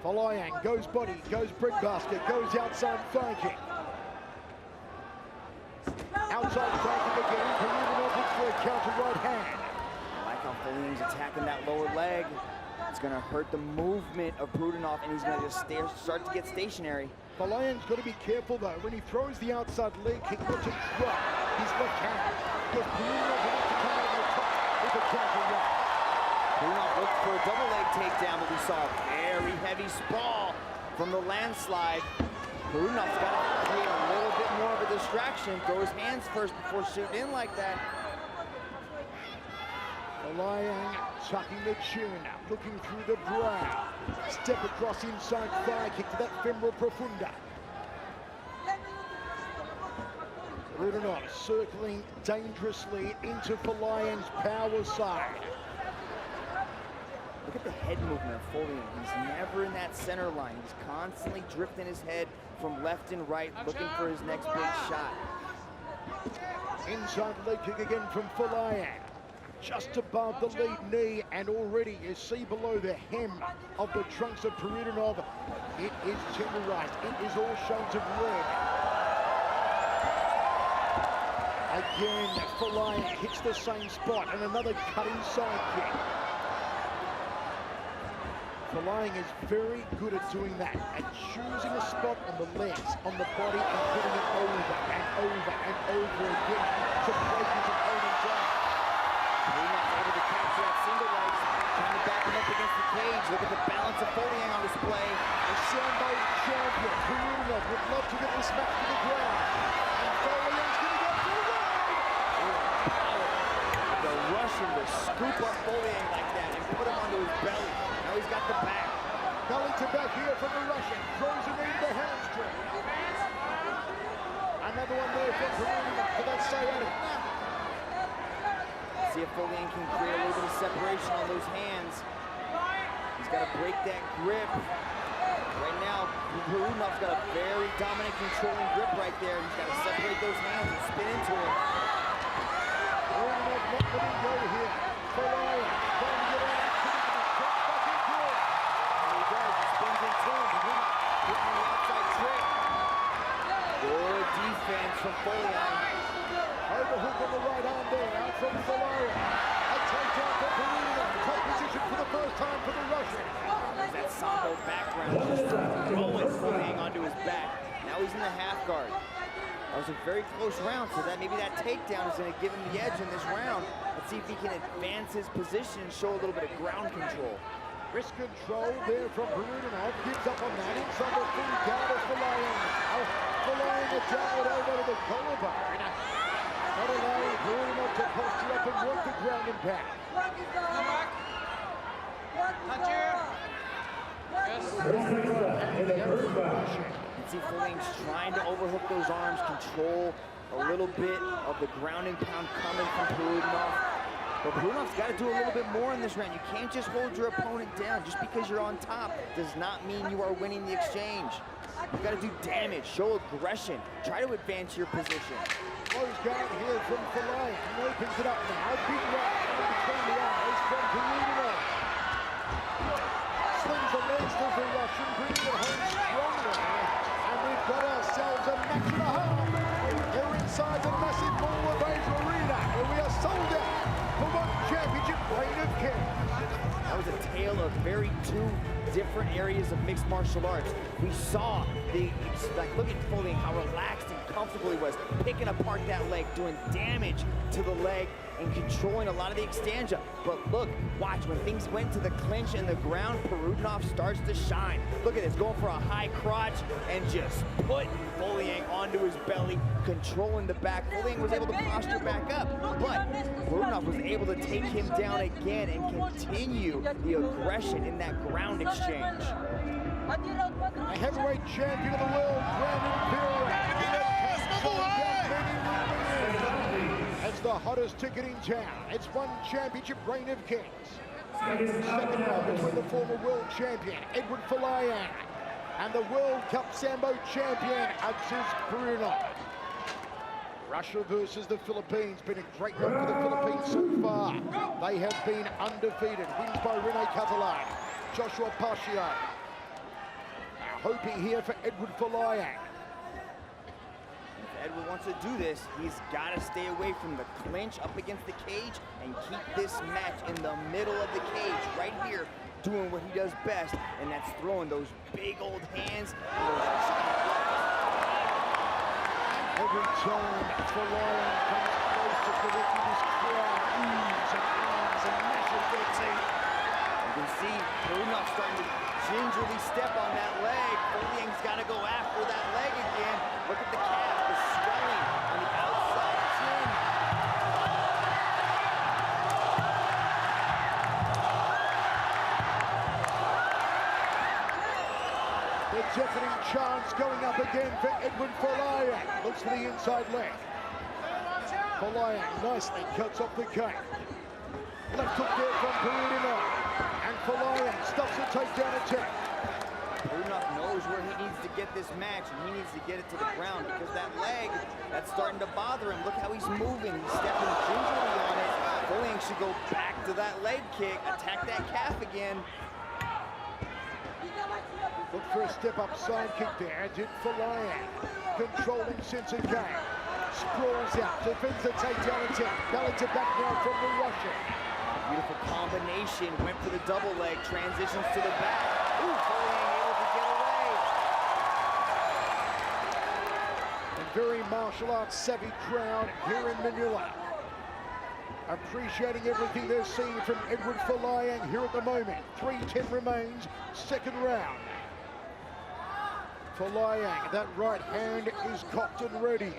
Folayang goes body, goes breadbasket, goes outside thigh kick. Outside thigh kick again, Perudinov looks for a counter right hand. I like how Folayang's attacking that lower leg. It's going to hurt the movement of Perudinov, and he's going to just start to get stationary. Folayang's got to be careful, though, when he throws the outside leg kick, not to drop his left hand, because Perudinov will have to come over the top with a counter right. Perudinov looked for a double leg takedown, but we saw a very heavy sprawl from the landslide. Perudinov's got to create a little bit more of a distraction, throw his hands first before shooting in like that. Folayang tucking the chin, looking through the brow. Step across inside thigh kick to that femoral profunda. Perudinov circling dangerously into Folayang's power side. Look at the head movement of Folayang. He's never in that center line. He's constantly drifting his head from left and right, looking for his next big shot. Inside leg kick again from Folayang. Just above the lead knee, and already you see below the hem of the trunks of Perudinov, it is tenderized. It is all shades of red. Again, Folayang hits the same spot, and another cutting side kick. Folayang is very good at doing that, at choosing a spot on the legs, on the body, and putting it over and over and over again to break his opponent down. Perudinov able to capture that single leg, trying to back him up against the cage. Look at the balance of Folayang on display. The Sambo champion, Perudinov, would love to get this match to the ground. And Folayang's going to go for the ride! The Russian to scoop up Folayang like that and put him onto his belly. Now he's got the back. Belly to back here from the Russian. Throws him into the hamstring. Another one there for Perudinov for that sciatic. See if Folayang can create a little bit of separation on those hands. He's got to break that grip. Right now, Perudinov's got a very dominant, controlling grip right there. He's got to separate those hands and spin into him. Perudinov not letting go here. Folayang trying to get out. Good defense from Folayang. Overhook on the right arm there, out from Folayang. A takedown for Perudinov. Top position for the first time for the Russian. There's that Sambo background, just throwing Folayang onto his back. Now he's in the half guard. That was a very close round, so that maybe that takedown is going to give him the edge in this round. Let's see if he can advance his position and show a little bit of ground control. Wrist control there from Perudinov. Gives up on that. Inside the full guard of Folayang. Folayang a dive over to the collarbone. Not allowing Perudinov to posture up and work the ground and pound. Touch here. Yes. You see Folayang's trying to overhook those arms, control a little bit of the ground and pound coming from Perudinov. But Perudinov's got to do a little bit more in this round. You can't just hold your opponent down. Just because you're on top does not mean you are winning the exchange. You've got to do damage, show aggression, try to advance your position. Close guard here from Folayang. He opens it up now. Big right between the eyes from Perudinov. Slings the legs to the Russian, brings it home strongly. And we've got ourselves a match and a half. Here inside the massive Ball of Asia Arena, where we are sold out for one championship reign of kings. That was a tale of two different areas of mixed martial arts. We saw look at Folayang, how relaxed and comfortable he was, picking apart that leg, doing damage to the leg, and controlling a lot of the extanja. But look, watch, when things went to the clinch and the ground, Perudinov starts to shine. Look at this, going for a high crotch and just putting Folayang onto his belly, controlling the back. Folayang was able to posture back up, but Perudinov was able to take him down again and continue the aggression in that ground exchange. A heavyweight champion of the world, Grand Imperial. It's the hottest ticket in town. It's one championship reign of kings. Second round between the former world champion, Eduard Folayang, and the World Cup Sambo champion, Amir Khan. Russia versus the Philippines. Been a great run for the Philippines so far. They have been undefeated. Wins by Rene Catalan, Joshua Pacio. Hoping here for Eduard Folayang. If Edward wants to do this, he's got to stay away from the clinch up against the cage and keep this match in the middle of the cage, right here, doing what he does best, and that's throwing those big old hands. Every time Folayang comes close to correcting his crowd, oohs and ahs and mashes their teeth. You can see Perudinov starting to gingerly step on that leg. Folayang's got to go after that leg again. Look at the calf, the swelling on the outside chin. The deafening chants going up again for Eduard Folayang. Looks for the inside leg. Folayang nicely cuts off the cake. Left hook there from Perudinov. And Folayang stops the takedown attack. Perudinov knows where he needs to get this match, and he needs to get it to the ground because that leg, that's starting to bother him. Look how he's moving. He's stepping gingerly on it. Folayang should go back to that leg kick, attack that calf again. Look for a step-up side kick there. Did Folayang. Controlling center game. Sprawls out, defends the takedown attack. Belly to back now from the Russian. Beautiful combination, went for the double leg, transitions to the back. Ooh, Folayang able to get away. A very martial arts savvy crowd here in Manila. Appreciating everything they're seeing from Eduard Folayang here at the moment. 3:10 remains, second round. Folayang, that right hand is cocked and ready.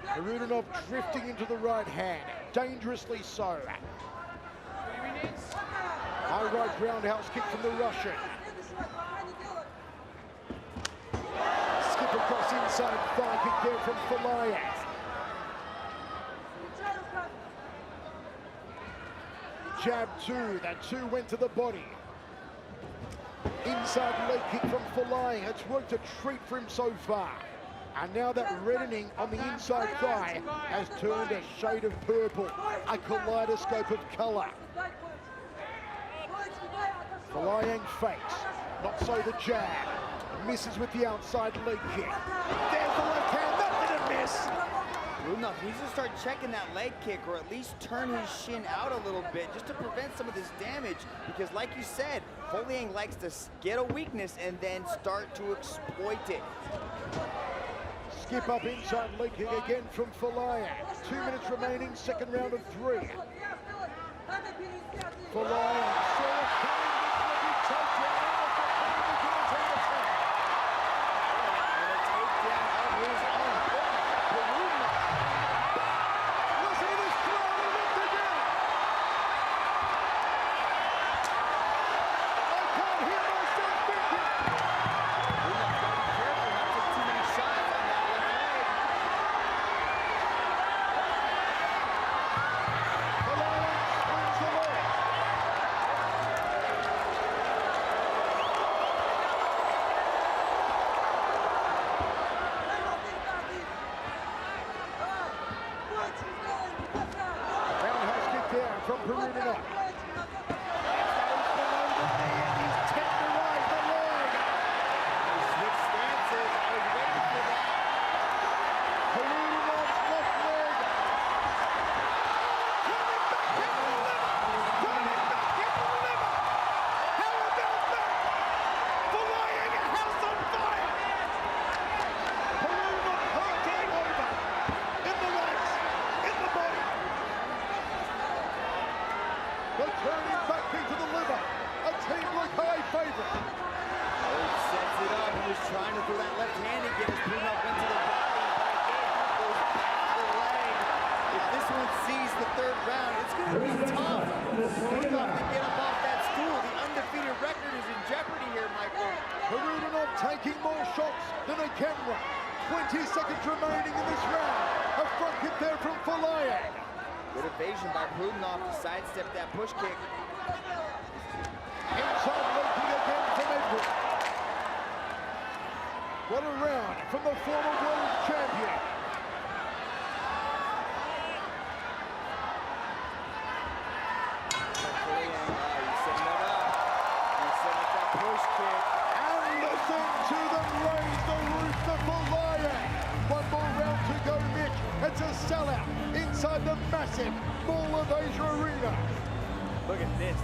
Perudinov drifting into the right hand, dangerously so. High right roundhouse kick from the Russian. Skip across inside thigh kick there from Folayang. Jab two, that two went to the body. Inside leg kick from Folayang. It's worked a treat for him so far. And now that reddening on the inside thigh has turned a shade of purple, a kaleidoscope of color. Folayang fakes, not so the jab. Misses with the outside leg kick. There's the left hand, nothing to miss. Perudinov needs to start checking that leg kick, or at least turn his shin out a little bit just to prevent some of this damage, because like you said, Folayang likes to get a weakness and then start to exploit it. Skip up inside leg kick again from Folayang. 2 minutes remaining, second round of 3. Folayang saw it coming, takedown. seconds remaining in this round. A front kick there from Folayang. Good evasion by Prudenoff to sidestep that push kick. Inside leg kick again from Edward. What a round from the former world champion. He's setting it up. He's setting up that push kick. And listen to them raise the roof to Folayang. One more round to go, Nick. It's a sellout inside the massive Mall of Asia Arena. Look at this.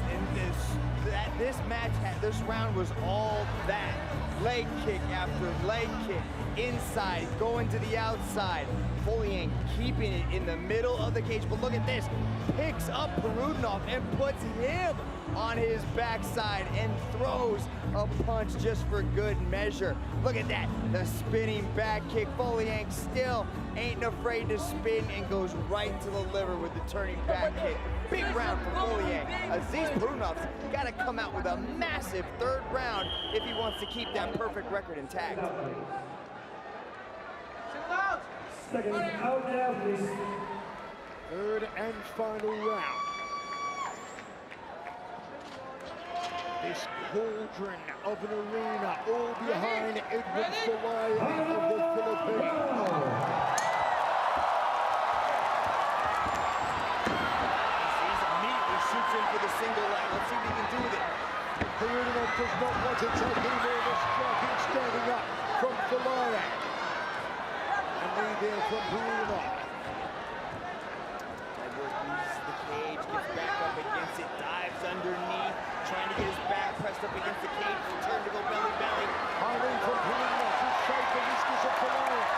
This round was all that. Leg kick after leg kick. Inside, going to the outside. Folayang keeping it in the middle of the cage. But look at this. Picks up Prudenoff and puts him on his backside and throws a punch just for good measure. Look at that. The spinning back kick. Folayang still ain't afraid to spin and goes right to the liver with the turning back kick. Big round for Folayang. Aziz Prudenoff's got to come out with a massive third round if he wants to keep that perfect record intact. Second out now, please. Third and final round. This cauldron of an arena, all behind Eduard Folayang of the Philippines. He's immediately shoots in for the single leg. Let's see what he can do with it. Prudenoff does not want to take any more of the striking standing up from Folayang. And lead there from Prudenoff. Edward uses the cage, gets back up against it, dives underneath, trying to get his back pressed up against the cage, turn to go belly belly. High lead from Prudenoff to shake the whiskers of Folayang.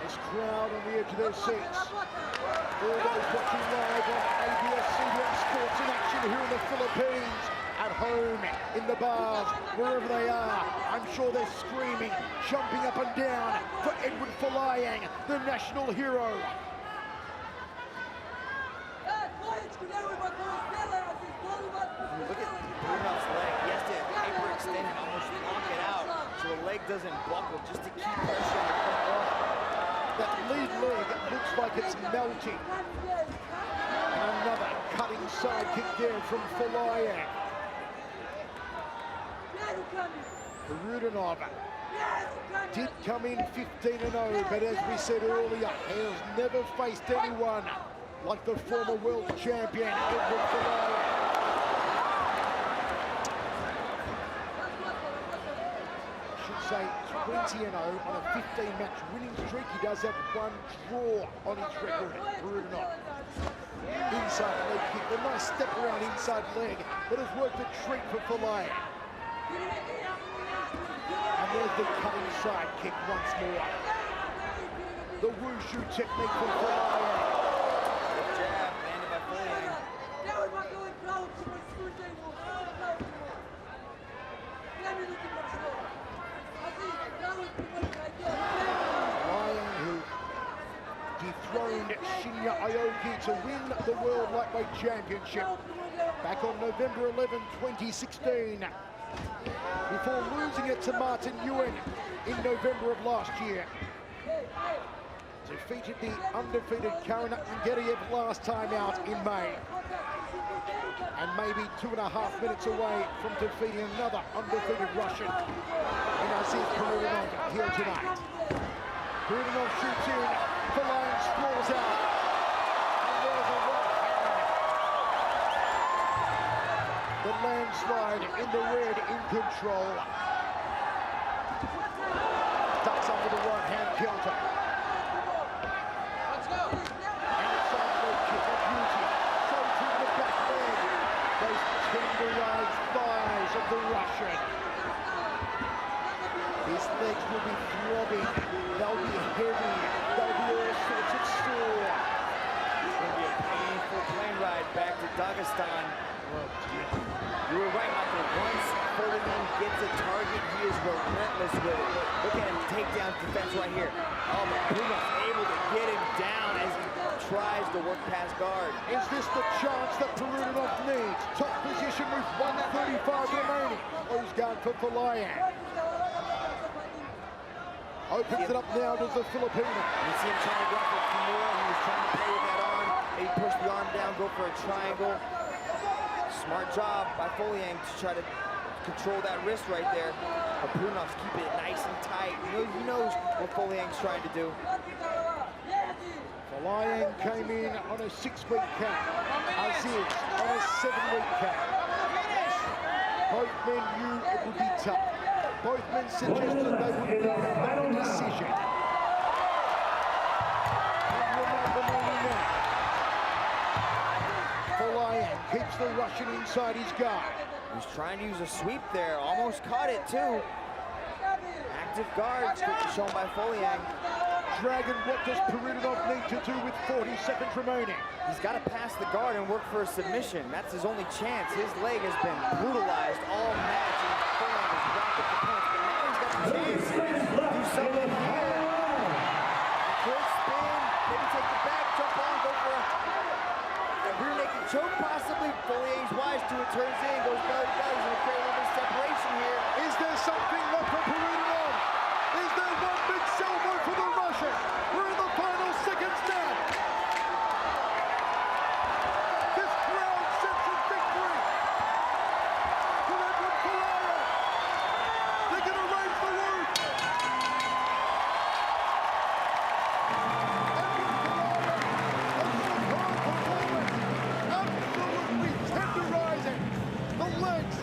This crowd on the edge of their seats. All those watching live on ABS-CBN Sports in action here in the Philippines. At home, in the bars, wherever they are, I'm sure they're screaming, jumping up and down for Eduard Folayang, the national hero. Look at Prudenoff's leg. He has to hyperextend and almost lock it out so the leg doesn't buckle just to keep pressure on the front leg. That lead leg looks like it's melting. And another cutting side kick there from Folayang. Prudenoff did come in 15-0, but as we said earlier, has never faced anyone like the former world champion, Eduard Folayang. I should say 20-0 on a 15-match winning streak. He does have one draw on his record, Prudenoff. Inside leg kick, a nice step around inside leg, but has worked a treat for Folayang. And there's the cutting side kick once more. The wushu technique from Folayang. Good jab landed by Folayang. Folayang, who dethroned Shinya Aoki to win the World Lightweight Championship back on November 11, 2016. Before losing it to Martin Nguyen in November of last year. Defeated the undefeated Karen Ngeriev last time out in May. And maybe 2.5 minutes away from defeating another undefeated Russian in Aziz Prudenoff here tonight. Prudenoff shoots in, Folayang sprawls out. And there's a right hand. The landslide in the red in control. Ducks up with a right hand counter. Let's go. And a side leg kick of beauty. So to the back leg. Those tenderized thighs of the Russian. His legs will be throbbing. They'll be heavy. They'll be all sorts of sore. It's going to be a painful plane ride back to Dagestan. You were right, Michael. Once Folayang gets a target, he is relentless with it. Look at him, takedown defense right here. Oh, but Bruno's able to get him down as he tries to work past guard. Is this the chance that Perudinov needs? Top position with 1:35 remaining. Oh, he's going for Folayang. Opens it up now to the Filipino. You see him trying to go for a few more. He was trying to play with that arm. Maybe push the arm down, go for a triangle. Smart job by Folayang to try to control that wrist right there. But Brunov's keeping it nice and tight. He knows what Folayang's trying to do. Folayang came in on a 6-week count. Aziz on a 7-week count. Both men knew it would be tough. Both men suggested they would be a decision. Folayang keeps the Russian inside his guard. He's trying to use a sweep there. Almost caught it, too. Active guard shown by Folayang. Dragon, what does Perudinov need to do with 40 seconds remaining? He's got to pass the guard and work for a submission. That's his only chance. His leg has been brutalized all match, and Folayang has racked up the points, but now he's got the chance to do something here. Good spin, maybe take the back, jump on, go for a rear naked choke possibly. Folayang's wise to it, turns in, goes belly to belly. He's going to create a little bit of separation here. Is there something left for Perudinov? Is there one big salvo for the Russian? We're in the final seconds now. This crowd sets a victory for Eduard Folayang. They're going to raise the roof. Absolutely tenderizing the legs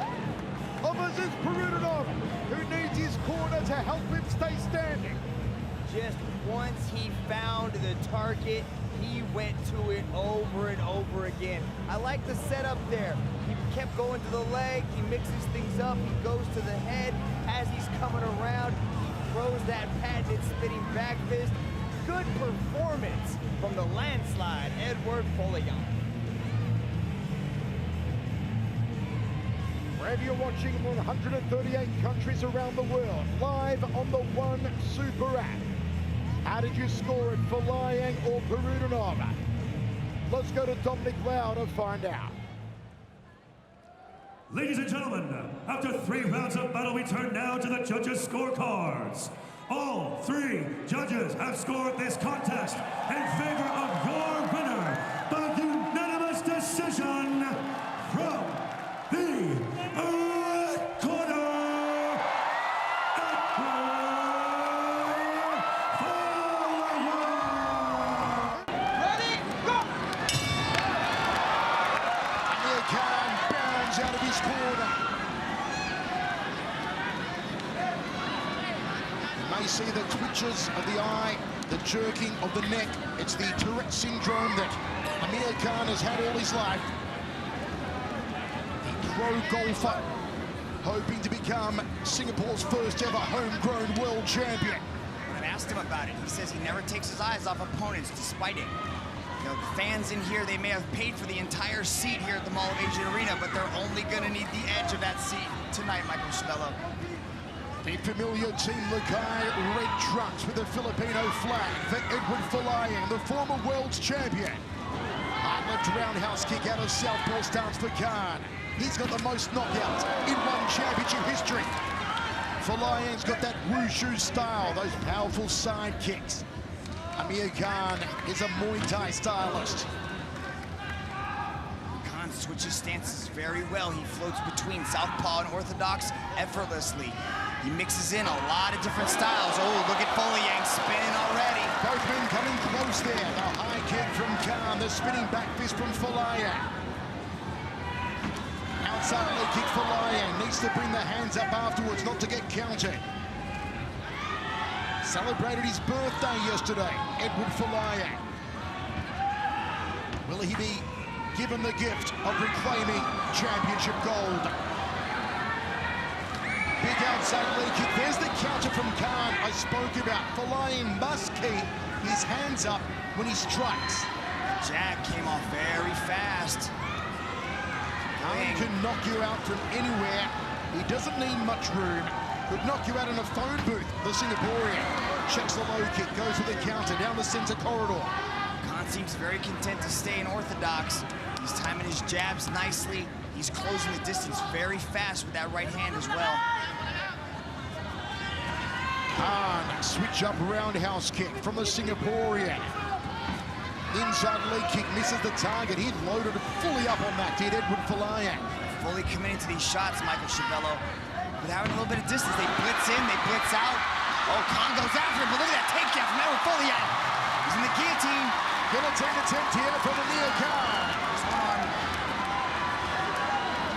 of Aziz Perudinov, who needs his corner to help him stay standing. Just once he found the target, he went to it over and over again. I like the setup there. He kept going to the leg, he mixes things up, he goes to the head. As he's coming around, he throws that patented spinning back fist. Good performance from the landslide, Eduard Folayang. Wherever you're watching in 138 countries around the world, live on the One Super app. How did you score it, Folayang or Perudinov? Let's go to Dominic Lau to find out. Ladies and gentlemen, after 3 rounds of battle, we turn now to the judges' scorecards. All 3 judges have scored this contest in favor of your winner by unanimous decision from the red corner, Eduard Folayang. Ready, go! Amir Khan bounds out of his corner. You may see the twitches of the eye, the jerking of the neck. It's the Tourette syndrome that Amir Khan has had all his life. The pro golfer hoping to become Singapore's first ever homegrown world champion. I've asked him about it. He says he never takes his eyes off opponents despite it. You know, the fans in here, they may have paid for the entire seat here at the Mall of Asia Arena, but they're only going to need the edge of that seat tonight, Michael Chavello. The familiar Team Lakai red trunks with the Filipino flag for Eduard Folayang, the former world's champion. Hard left roundhouse kick out of southpaw stance for Khan. He's got the most knockouts in one championship history. Folayang's got that wushu style, those powerful side kicks. Amir Khan is a Muay Thai stylist. Khan switches stances very well. He floats between southpaw and orthodox effortlessly. He mixes in a lot of different styles. Oh, look at Folayang spinning already. Both men coming close there. The high kick from Khan, the spinning back fist from Folayang. Outside leg kick Folayang, needs to bring the hands up afterwards, not to get counted. Celebrated his birthday yesterday, Eduard Folayang. Will he be given the gift of reclaiming championship gold? Big outside leg kick. There's the counter from Khan I spoke about. Folayang must keep his hands up when he strikes. The jab came off very fast. Khan can knock you out from anywhere. He doesn't need much room. Could knock you out in a phone booth. The Singaporean checks the low kick, goes for the counter down the center corridor. Khan seems very content to stay in orthodox. He's timing his jabs nicely. He's closing the distance very fast with that right hand as well. Khan, switch up roundhouse kick from the Singaporean. Inside leg kick, misses the target. He loaded fully up on that, did Eduard Folayang. Fully committing to these shots, Michael Chavello. But having a little bit of distance, they blitz in, they blitz out. Oh, Khan goes after him, but look at that takedown from Eduard Folayang. He's in the guillotine. Guillotine attempt here from Amir Khan.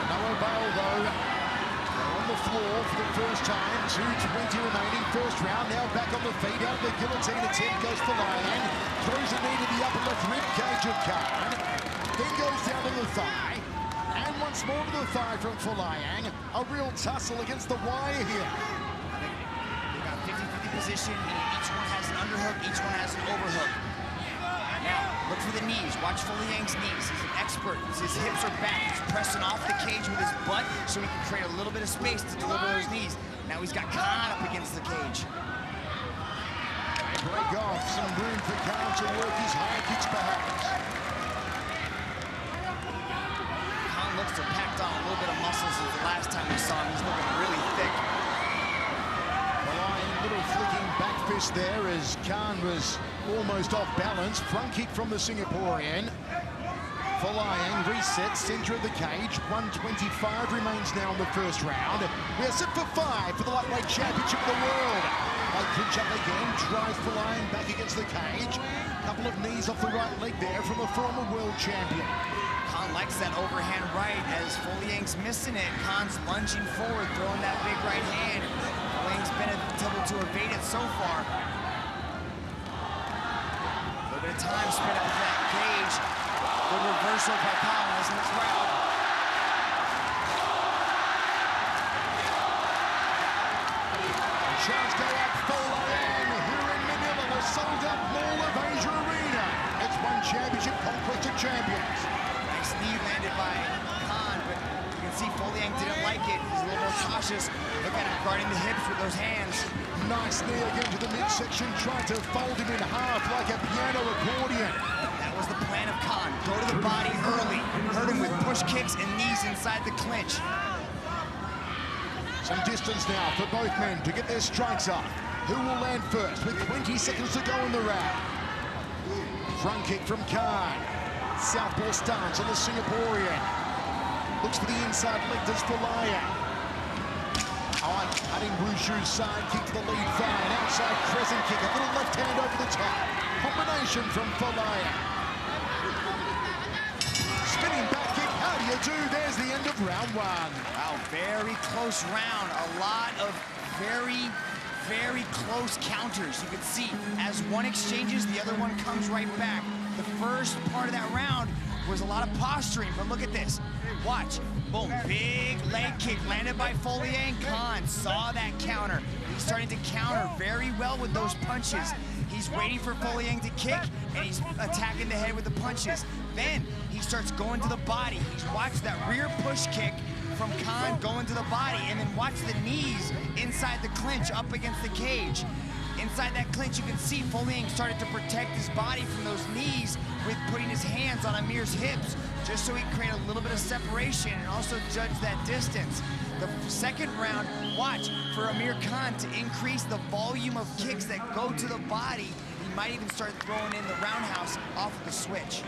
No avail though. They're on the floor for the first time. 2:20 remaining, first round. Now back on the feet. Out of the guillotine attempt goes Folayang. Throws a knee to the upper left rib cage of Khan. Then goes down to the thigh. And once more to the thigh from Folayang. A real tussle against the wire here. They got 50-50 position. Each one has an underhook, each one has an overhook. Now, look for the knees. Watch Folayang's knees. He's an expert. His hips are back. He's pressing off the cage with his butt so he can create a little bit of space to deliver those knees. Now he's got Khan up against the cage. They break off. Some room for Khan to work his high kicks perhaps. Khan looks to have packed on a little bit of muscle since the last time we saw him. He's looking really thick. Folayang, little flicking back fist there as Khan was almost off balance. Front kick from the Singaporean. Folayang resets, center of the cage. 1:25 remains now in the first round. We are set for 5 for the lightweight championship of the world. They clinch up again, drives Folayang back against the cage. Couple of knees off the right leg there from the former world champion. Khan likes that overhand right as Folayang's missing it. Khan's lunging forward, throwing that big right hand. Folayang's been able to evade it so far. A little bit of time spent up into that cage. Good reversal by Khan as in the crowd. Shots go up, Folayang here in Manila, the sold-out Mall of Asia Arena. It's one championship complex of champions. Nice knee landed by Khan, but you can see Folayang didn't like it. He's a little more cautious. Look at him guarding the hips with those hands. Nice knee again to the midsection, tried to fold him in half like a piano accordion. That was the plan of Khan. Go to the body early. Hurt him with push kicks and knees inside the clinch. Some distance now for both men to get their strikes off. Who will land first with 20 seconds to go in the round? Front kick from Khan. Southpaw stance on the Singaporean. Looks for the inside leg, does Folayang. Cutting Wushu's side kick to the lead thigh. An outside crescent kick, a little left hand over the top. Combination from Folayang. Spinning back kick, how do you do? There's the end of round 1. Wow, very close round. A lot of very, very close counters. You can see as one exchanges, the other one comes right back. The first part of that round was a lot of posturing, but look at this. Watch. Boom. Big leg kick landed by Folayang. Khan saw that counter. He's starting to counter very well with those punches. He's waiting for Folayang to kick, and he's attacking the head with the punches. Then he starts going to the body. He's watched that rear push kick from Khan going to the body, and then watch the knees inside the clinch up against the cage. Inside that clinch, you can see Folayang started to protect his body from those knees with putting his hands on Amir's hips, just so he can create a little bit of separation and also judge that distance. The second round, watch for Amir Khan to increase the volume of kicks that go to the body. He might even start throwing in the roundhouse off of the switch.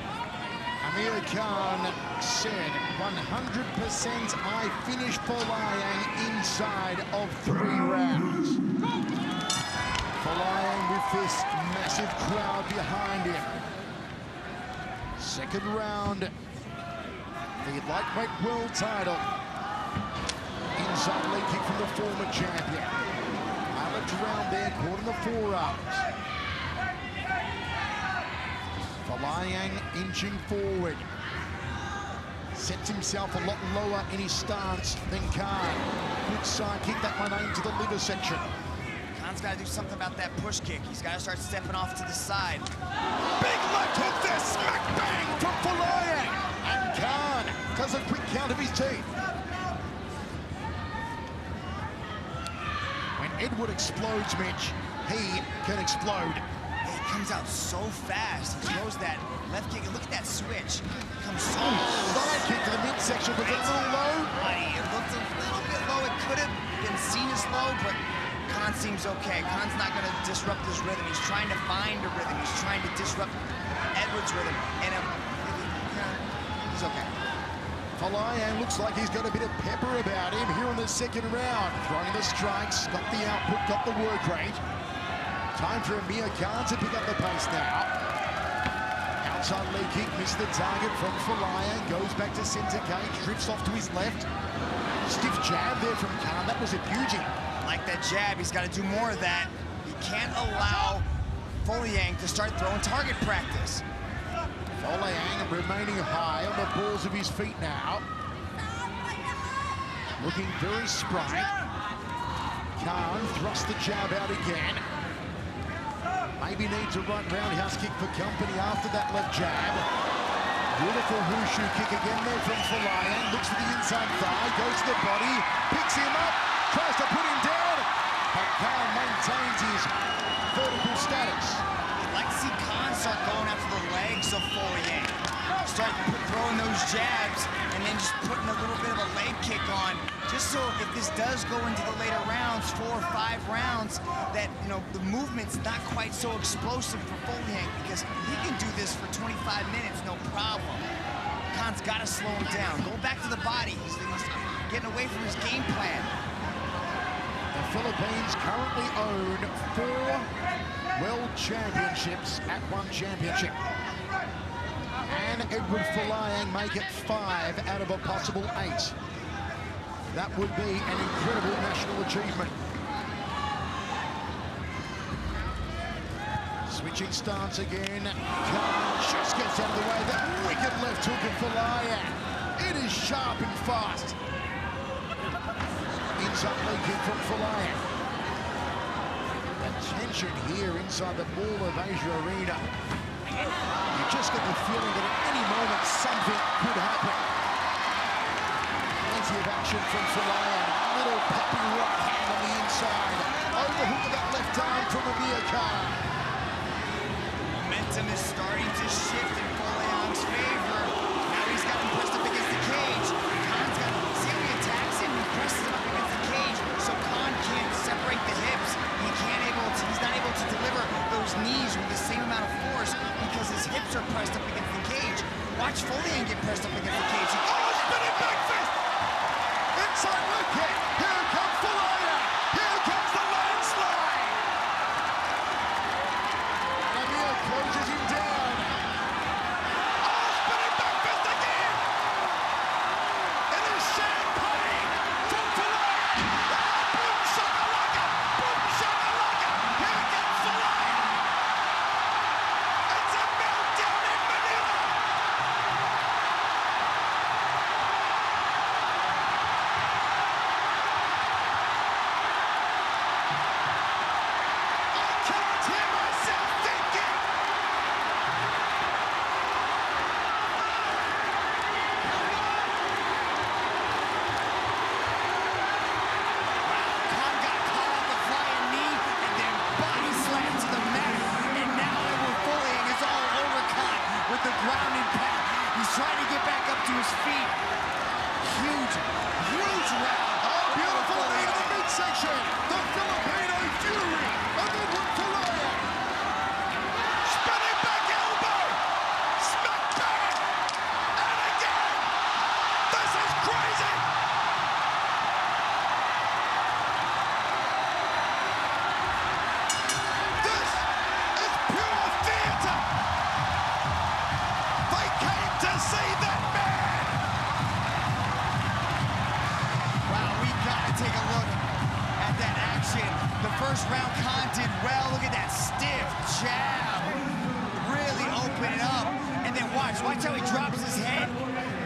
Amir Khan said 100% I finished Folayang inside of 3 rounds. Folayang with this massive crowd behind him. Second round, the lightweight world title. Inside leg kick from the former champion. Looked around there, caught in the forearms. Folayang inching forward. Sets himself a lot lower in his stance than Khan. Good side kick, that one aimed to the liver section. Khan's got to do something about that push kick. He's got to start stepping off to the side. Big left hook there, smack bang from Folayang. And Khan to does a quick count of his teeth. When Edward explodes, Mitch, he can explode. He comes out so fast. He throws that left kick. And look at that switch. Comes so Side kick to the midsection, but it's a little low. It looked a little bit low. It could have been seen as low, but Khan seems okay. Khan's not going to disrupt his rhythm. He's trying to find a rhythm. He's trying to disrupt Edward's rhythm. And he's okay. Folayang looks like he's got a bit of pepper about him here in the second round. Throwing the strikes, got the output, got the work rate. Time for Amir Khan to pick up the pace now. Outside leg kick, missed the target from Folayang. Goes back to center cage, drifts off to his left. Stiff jab there from Khan. That was a beauty. Like that jab, he's got to do more of that. He can't allow Folayang to start throwing target practice. Folayang remaining high on the balls of his feet now. Looking very spry. Khan thrusts the jab out again. Maybe needs a right roundhouse kick for company after that left jab. Beautiful wushu kick again there from Folayang. Looks for the inside thigh, goes to the body, picks him up, tries to put him down. But Khan maintains his vertical status. I'd like to see Khan start going after the legs of Folayang. Start throwing those jabs and then just putting a little bit of a leg kick on, just so if this does go into the later rounds, 4 or 5 rounds, that, you know, the movement's not quite so explosive for Folayang, because he can do this for 25 minutes, no problem. Khan's got to slow him down. Go back to the body. He's getting away from his game plan. The Philippines currently own 4 World Championships at one championship. And Edward Folayang make it 5 out of a possible 8. That would be an incredible national achievement. Switching stance again. Khan just gets out of the way. That wicked left hook of Folayang. It is sharp and fast. Inside leg kick from Folayang. The tension here inside the Mall of Asia Arena. You just get the feeling that at any moment something could happen. Plenty of action from Folayang. Little puppy right hand on the inside. Overhook of that left arm from Amir Khan. Momentum is starting to shift in Folayang's favor. Now he's got him pressed up against the cage. Khan's got him. See how he attacks him? He presses him up against the cage, so Khan can't separate the hips. He's not able to deliver those knees with the same amount of force because his hips are pressed up against the cage. Watch Folayang get pressed up against the cage. Spinning back fist! Inside leg kick. Here comes Folayang. Here comes the landslide. And Amir closes him down. Spinning back fist again. It is champagne from Folayang. Boom shakalaka. Boom shakalaka. Here comes Folayang. It's a meltdown in Manila. Trying to get back up to his feet. Huge round. Oh, beautiful knee to the midsection. The Filipino fury of Eduard Folayang. Spinning back elbow. Smack bang. And again. This is crazy. This is pure theater. They came to see that man. Wow, we gotta take a look at that action. The first round, Khan did well. Look at that stiff jab. Really open it up. And then watch how he drops his head,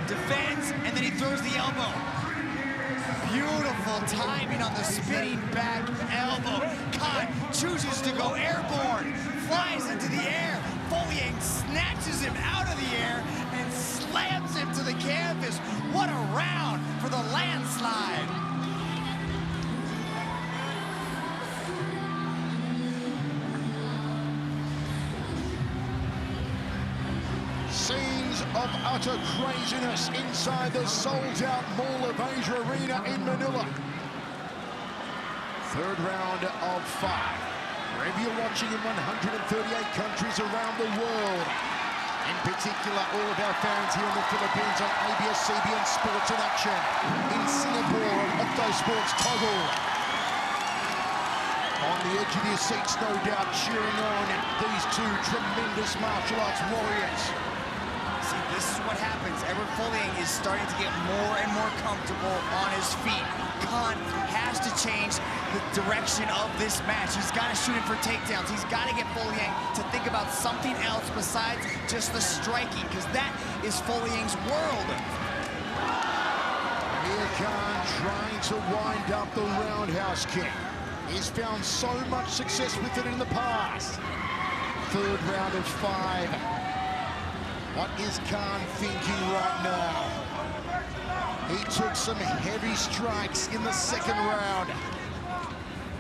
defends, and then he throws the elbow. Beautiful timing on the spinning back elbow. Khan chooses to go airborne, flies into the air. Folayang snatches him out of the air and slams him to the canvas. What of utter craziness inside the sold-out Mall of Asia Arena in Manila. Third round of 5. Wherever you're watching in 138 countries around the world. In particular, all of our fans here in the Philippines on ABS-CBN Sports in Action. In Singapore on Octo Sports Toggle. On the edge of your seats, no doubt, cheering on these two tremendous martial arts warriors. See, this is what happens. Eduard Folayang is starting to get more and more comfortable on his feet. Khan has to change the direction of this match. He's got to shoot him for takedowns. He's got to get Folayang to think about something else besides just the striking, because that is Folayang's world. Amir Khan trying to wind up the roundhouse kick. He's found so much success with it in the past. Third round of 5. What is Khan thinking right now? He took some heavy strikes in the second round.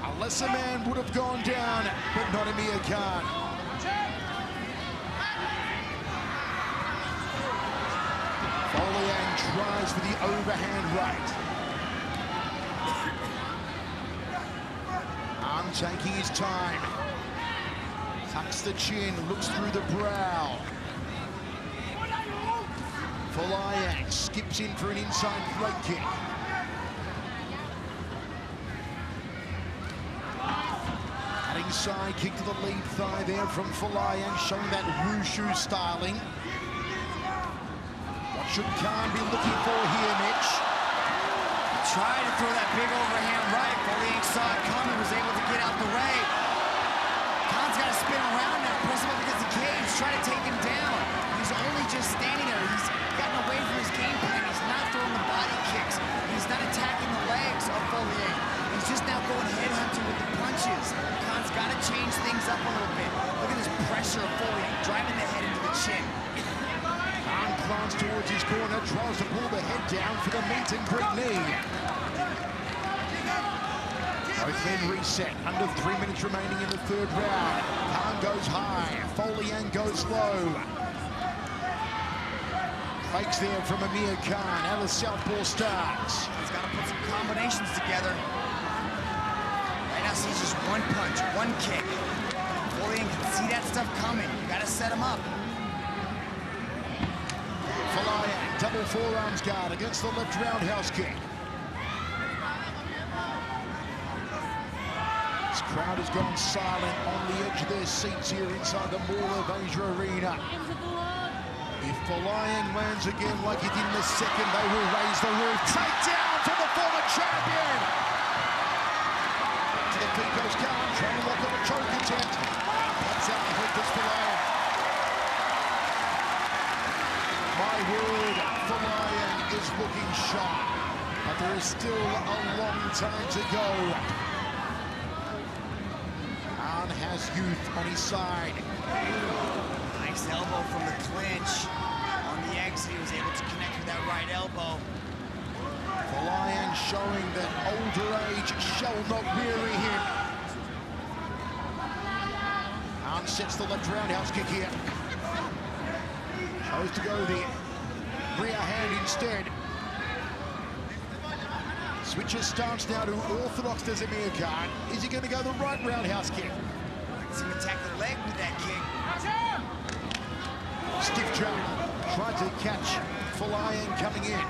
A lesser man would have gone down, but not Amir Khan. Folayang tries for the overhand right. Taking his time. Tucks the chin, looks through the brow. Folayang skips in for an inside leg kick. Cutting side kick to the lead thigh there from Folayang, showing that wushu styling. What should Khan be looking for here, Mitch? Tried to throw that big overhand right. Folayang saw it coming, was able to get out the way. Khan's got to spin around now, press him up against the cage, try to take him down. He's only just standing there. He's gotten away from his game plan. He's not throwing the body kicks. He's not attacking the legs of Folayang. He's just now going headhunting with the punches. Khan's got to change things up a little bit. Look at this pressure of Folayang, driving the head into the chin. Khan climbs towards his corner, tries to pull the head down for the meet and greet knee. Both men reset, under 3 minutes remaining in the third round. Khan goes high, Folayang goes low. Fakes there from Amir Khan, how the southpaw starts. He's got to put some combinations together. Right now, sees just one punch, one kick. Folayang can see that stuff coming. You got to set him up. Folayang, double forearms guard against the left roundhouse kick. This crowd has gone silent on the edge of their seats here inside the Mall of Asia Arena. If Folayang lands again like he did in the second, they will raise the roof. Takedown for the former champion! To the feet goes Khan, trying to lock on a choke attempt. That's out the hook, that's Folayang. My word, Folayang is looking sharp, but there is still a long time to go. Khan has youth on his side. Nice elbow from the clinch. On the exit, he was able to connect with that right elbow. Folayang showing that older age shall not weary him. Khan sets the left roundhouse kick here. Chose to go the rear hand instead. Switches stance now to orthodox as Amir Khan. Is he going to go the right roundhouse kick? See him attack the leg with that kick. Stiff jab. Tried to catch Folayang coming in.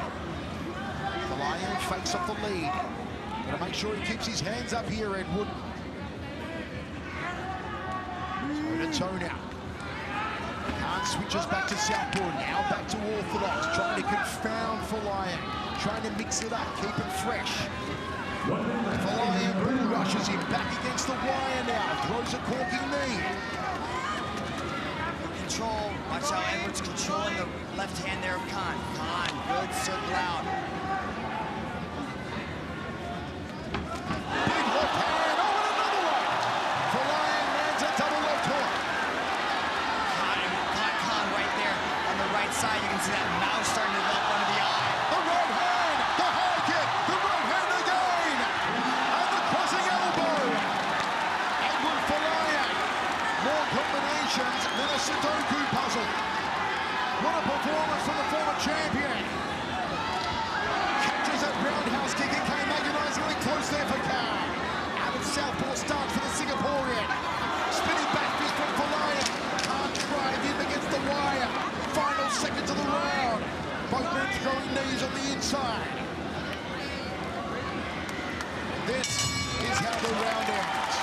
Folayang fakes off the lead. Got to make sure he keeps his hands up here, Edward. Toe now. Khan switches back to southpaw, now back to orthodox, trying to confound Folayang, trying to mix it up, keep it fresh. Folayang bull rushes him back against the wire now, throws a corking knee. Control, watch how Edward's controlling the left hand there of Khan. Khan, good circle out. Big left hand, oh, and another one! Folayang lands a double left hook. Caught Khan right there on the right side. You can see that mouth starting to develop under the eye. The right hand, the high kick, the right hand again, and the crossing elbow. Eduard Folayang, more combinations than a Sudoku puzzle. What a performance Both men throwing knees on the inside. This is how the round ends.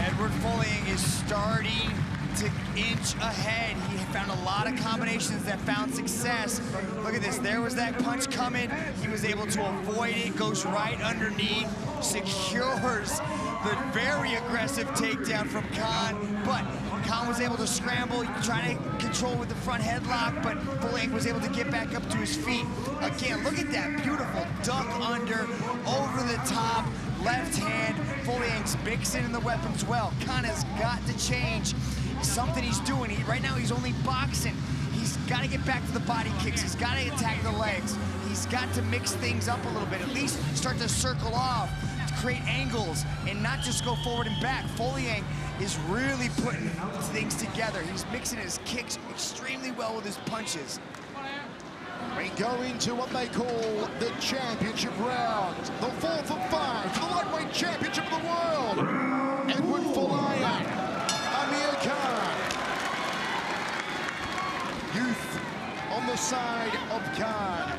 Eduard Folayang is starting to inch ahead. He found a lot of combinations that found success. Look at this, there was that punch coming. He was able to avoid it, goes right underneath, secures the very aggressive takedown from Khan, but Khan was able to scramble, trying to control with the front headlock, but Folayang was able to get back up to his feet. Again, look at that beautiful duck under, over the top, left hand. Folayang's mixing in the weapons well. Khan has got to change something he's doing. Right now he's only boxing. He's got to get back to the body kicks. He's got to attack the legs. He's got to mix things up a little bit, at least start to circle off, to create angles, and not just go forward and back. Folayang is really putting things together. He's mixing his kicks extremely well with his punches. We go into what they call the championship round. The 4th of 5 for the lightweight championship of the world. Eduard Folayang, Amir Khan. Youth on the side of Khan.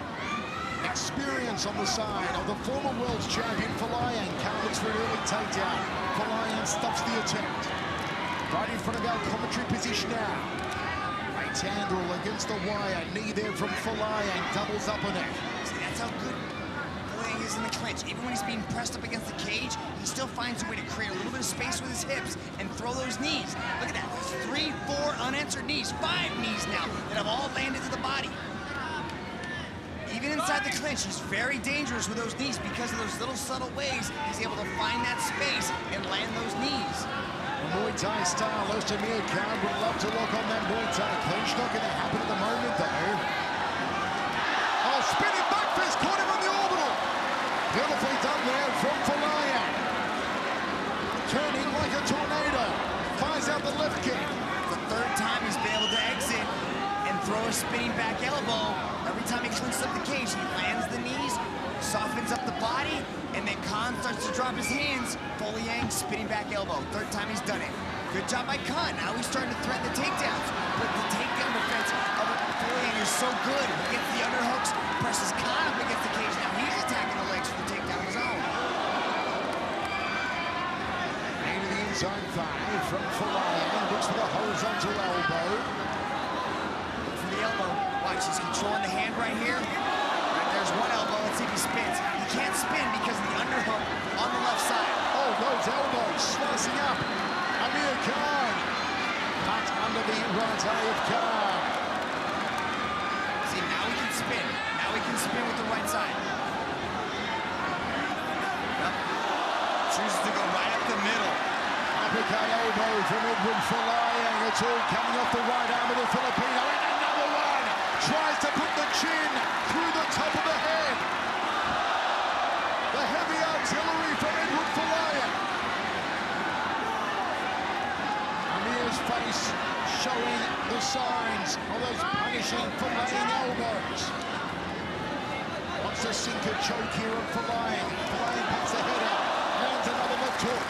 Experience on the side of the former world champion Folayang. Khan looks for an early takedown. Folayang stops the attempt. Right in front of our commentary position now. Right handle against the wire. Knee there from Folayang. Doubles up on it. See, that's how good Folayang is in the clinch. Even when he's being pressed up against the cage, he still finds a way to create a little bit of space with his hips and throw those knees. Look at that. There's 3, 4 unanswered knees. 5 knees now that have all landed to the body. Even inside the clinch, he's very dangerous with those knees because of those little subtle ways he's able to find that space and land those knees. Muay Thai style, Amir Khan would love to lock on that Muay Thai clinch. Not going to happen at the moment, though. Oh, spinning back fist, caught him on the orbital. Beautifully done there from Folayang. Turning like a tornado. Fires out the left kick. The 3rd time he's been able to exit and throw a spinning back elbow. Every time he clinches up the cage, he lands the knees, softens up the body, and then Khan starts to drop his hands. Folayang, spinning back elbow. 3rd time he's done it. Good job by Khan. Now he's starting to threaten the takedowns. But the takedown defense of Folayang is so good. He gets the underhooks, presses Khan up against the cage. Now he's attacking the legs for the takedown of his own. Into the inside thigh from Folayang. Looks for the horizontal elbow. Look for the elbow. Watch, he's controlling the hand right here. Right, there's one elbow. Let's see if he spins. He can't spin because of the underhook on the left side. Oh, those elbows slicing up. Amir Khan. Cut under the right eye of Khan. See, now he can spin. Now he can spin with the right side. Yep. Chooses to go right up the middle. Uppercut elbow from Eduard Folayang. It's all coming off the right arm of the Filipino. And another one. Tries to put the chin through the top of the head. The heavy artillery from Eduard Folayang. Amir's face showing the signs of those punishing Folayang elbows. Wants to sink a choke here on Folayang. Folayang puts the head out. Lands another left hook.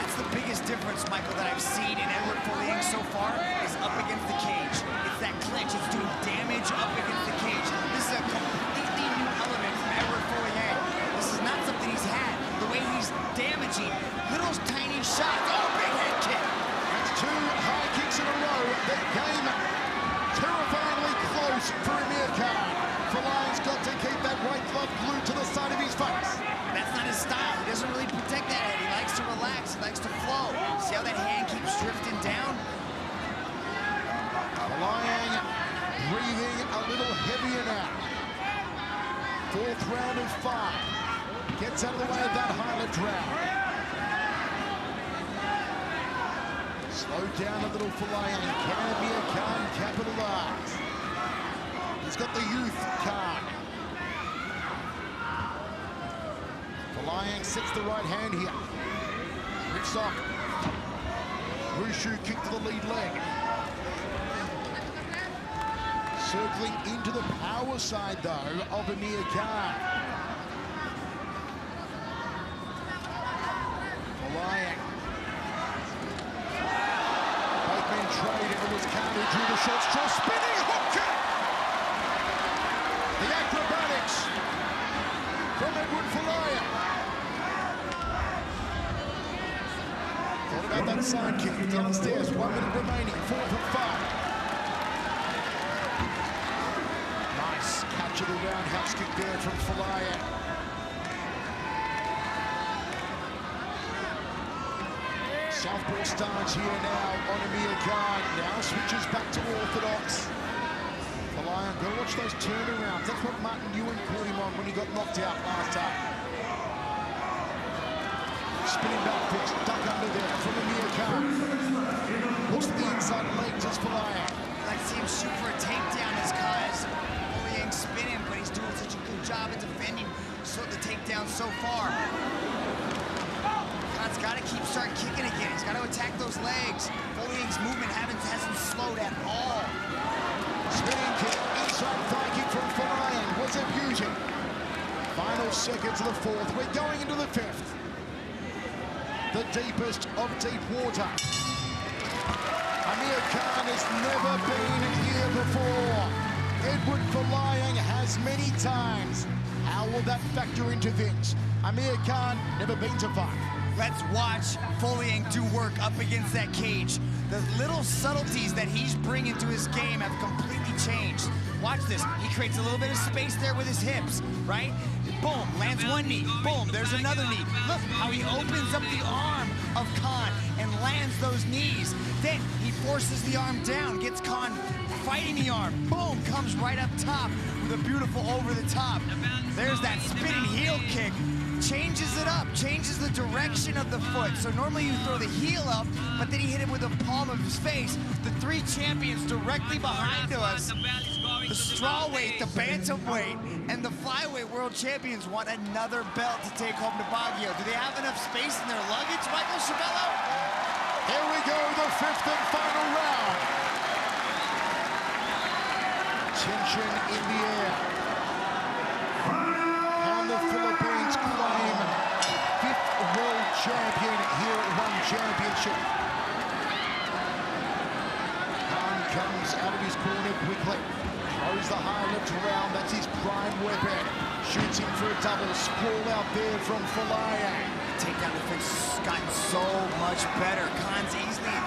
That's the biggest difference, Michael, that I've seen in Eduard Folayang so far is up against the cage. It's that clinch. It's doing damage up against the cage. This is a completely new element from Eduard Folayang. This is not something he's had. The way he's damaging little tiny shots. Oh, big head kick. That's 2 high kicks in a row that came terrifyingly close for Amir Khan. Folayang's got to keep that right glove glued to the side of his face. That's not his style. He doesn't really protect that head. He likes to relax. He likes to flow. See how that hand keeps drifting down? Folayang breathing a little heavier now. 4th round of 5. Gets out of the way of that high left round. Slow down a little Folayang. Can Amir Khan capitalize? He's got the youth Khan. Folayang sets the right hand here. Rips off. Wushu kick to the lead leg. Circling into the power side, though, of Amir Khan. Folayang. was Khan who drew the short straw. Spinning hook kick! The acrobatics from Eduard Folayang. Thought about that side kick downstairs. 1 minute remaining, 4 from 5. Nice catch of the roundhouse kick there from Folayang. Southpaw stance here now on Amir Khan. Now switches back to orthodox. Folayang, go watch those turnarounds. That's what Martin Ewan caught him on when he got knocked out last time. Spinning back fix, duck under there from Amir Khan. Looks to the inside legs as Folayang. Let's see him shoot for a takedown as Khan's Folayang spinning, but he's doing such a good job at defending the takedown so far. Khan's got to start kicking again. He's got to attack those legs. Folayang's movement hasn't slowed at all. Spinning kick, inside thigh kick from Folayang. Was a beauty. Final seconds of the fourth. We're going into the fifth. The deepest of deep water. Amir Khan has never been here before. Eduard Folayang has many times. How will that factor into things? Amir Khan never been to fight. Let's watch Folayang do work up against that cage. The little subtleties that he's bringing to his game have completely changed. Watch this. He creates a little bit of space there with his hips, right? Boom, lands one knee. Boom, there's another knee. Look how he opens up the arm of Khan and lands those knees. Then he forces the arm down, gets Khan fighting the arm. Boom, comes right up top with a beautiful over the top. There's that spinning heel kick. Changes it up, changes the direction of the foot. So normally you throw the heel up, but then he hit it with the palm of his face. The three champions directly behind us, the strawweight, the bantamweight, and the flyweight world champions want another belt to take home to Baguio. Do they have enough space in their luggage, Michael Chavello? Here we go, the fifth and final round. Tension in the air. And the Philippines claim fifth world champion here at One Championship. Khan comes out of his corner quickly. Throws the high left round, that's his prime weapon. Shoots him for a double, sprawl out there from Folayang. Takedown defense has gotten so much better. Khan's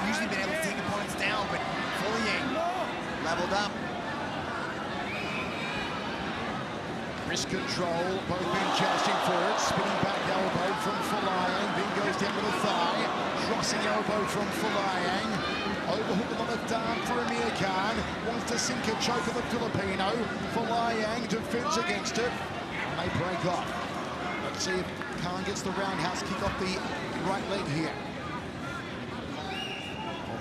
usually been able to take opponents down, but Folayang leveled up. Wrist control, both men jousting for it. Spinning back elbow from Folayang, then goes down to the thigh. Crossing elbow from Folayang. Overhook on the left arm for Amir Khan. Wants to sink a choke on the Filipino. Folayang defends against it. And they break off. Let's see if Khan gets the roundhouse kick off the right leg here.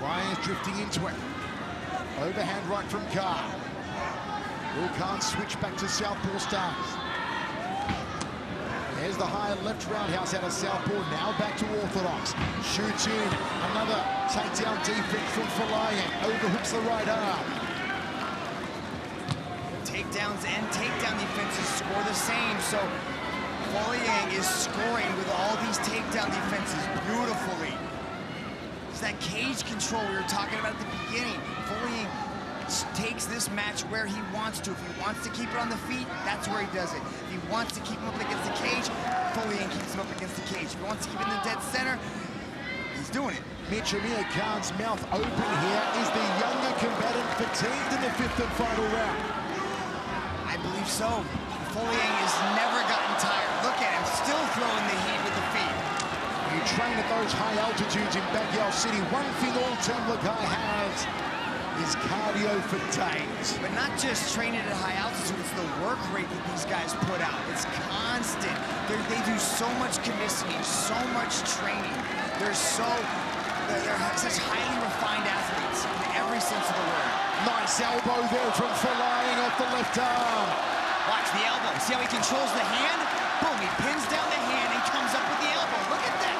Folayang's drifting into it. Overhand right from Khan. Will Khan switch back to southpaw stance. There's the high left roundhouse out of southpaw, now back to orthodox. Shoots in, another takedown defense from Folayang. Overhooks the right arm. Takedowns and takedown defenses score the same, so Folayang is scoring with all these takedown defenses beautifully. It's that cage control we were talking about at the beginning. Folayang takes this match where he wants to. If he wants to keep it on the feet, that's where he does it. If he wants to keep him up against the cage, Folayang keeps him up against the cage. If he wants to keep it in the dead center, he's doing it. Mitch, Amir Khan's mouth open here. Is the younger combatant fatigued in the fifth and final round? I believe so. Folayang has never gotten tired. Look at him, still throwing the heat with the feet. You train at those high altitudes in Baguio City. One thing all Team Lakai has is cardio for days. But not just training at high altitude, it's the work rate that these guys put out. It's constant. They do so much conditioning, so much training. They're such highly refined athletes in every sense of the word. Nice elbow there from Folayang off the left arm. Watch the elbow. See how he controls the hand? Boom, he pins down the hand and comes up with the elbow. Look at that.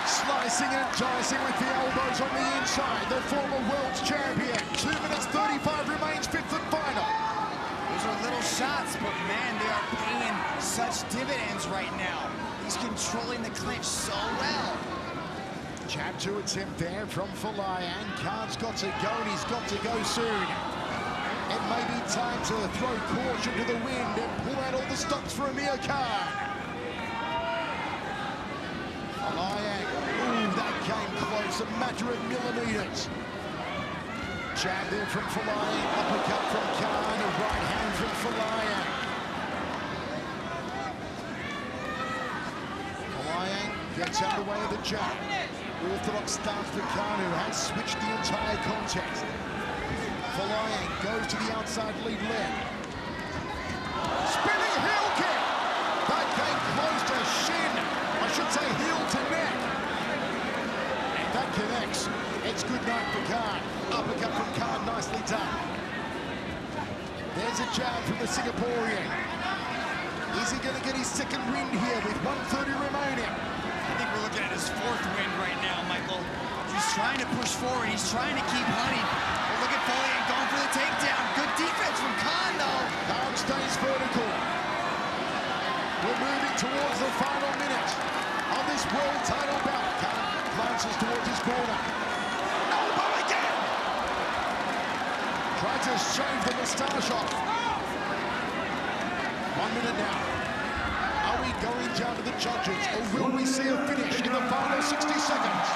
Slicing and dicing with the elbows on the inside. The former world's champion. 2 minutes 35 remains fifth and final. Those are little shots, but man, they are paying such dividends right now. He's controlling the clinch so well. Jab to attempt there from Folayang. Khan's got to go, and he's got to go soon. It may be time to throw caution to the wind and pull out all the stops for Amir Khan. Folayang, ooh, that came close, a matter of millimeters. Jab there from Folayang, uppercut from Khan, a right hand from Folayang. Folayang gets out of the way of the jab. Orthodox stance for Khan, who has switched the entire contest. Folayang goes to the outside lead leg. Spinning heel kick! That came close to shin. I should say heel to neck. And that connects. It's good night for Khan. Uppercut from Khan, nicely done. There's a jab from the Singaporean. Is he going to get his second win here with 1:30 remaining? I think we're looking at his fourth win right now, Michael. He's trying to push forward. He's trying to keep hunting. But look at Folayang going for the takedown. Good defense from Khan, though. Khan stays vertical. We're moving towards the final minute on this world title bout. Khan glances towards his corner. Elbow again! Tried to shave the moustache off. 1 minute now. Are we going down to the judges, or will we see a finish in the final 60 seconds?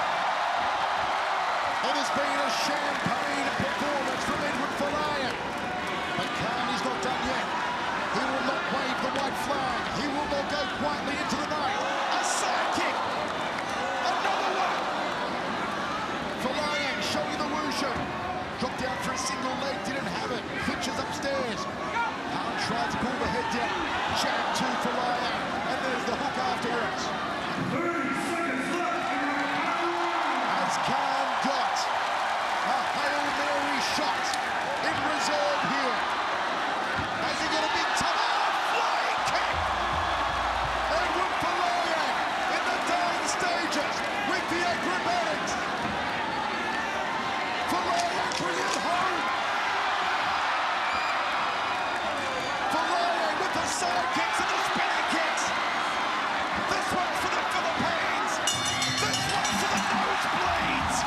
It has been a champagne performance from Eduard Folayang. But Khan is not done yet. He will not wave the white flag. He will not go quietly into the night. A side kick. Another one. Folayang showing the wushu. Dropped down for a single leg, didn't have it. Pitches upstairs. Khan tried to pull the head down. Jab to Folayang. And there's the hook afterwards. 30 seconds left. Has Khan got a Hail Mary shot in reserve here? Has he got a big flying kick? Eduard Folayang in the dying stages with the acrobatics. Folayang bring it home. Folayang with the side kicks and the spinning kicks. This one's for the Philippines. This one's for the nosebleeds.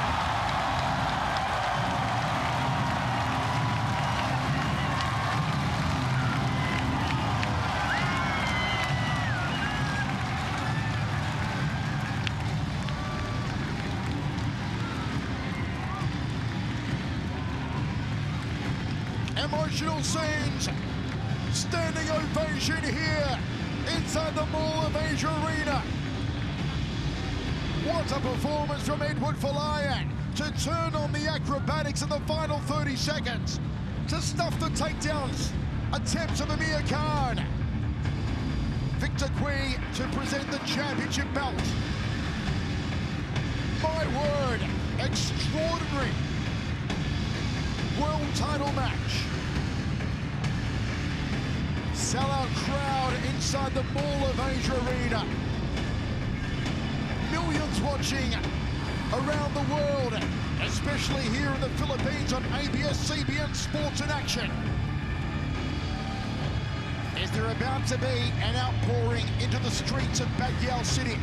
Emotional scenes. Standing ovation here inside the Mall of Asia Arena. What a performance from Eduard Folayang to turn on the acrobatics in the final 30 seconds, to stuff the takedowns attempts of Amir Khan. Victor Kui to present the championship belt. My word, extraordinary world title match. Sellout crowd inside the Mall of Asia Arena. Millions watching around the world, especially here in the Philippines on ABS-CBN Sports in Action. Is there about to be an outpouring into the streets of Baguio City?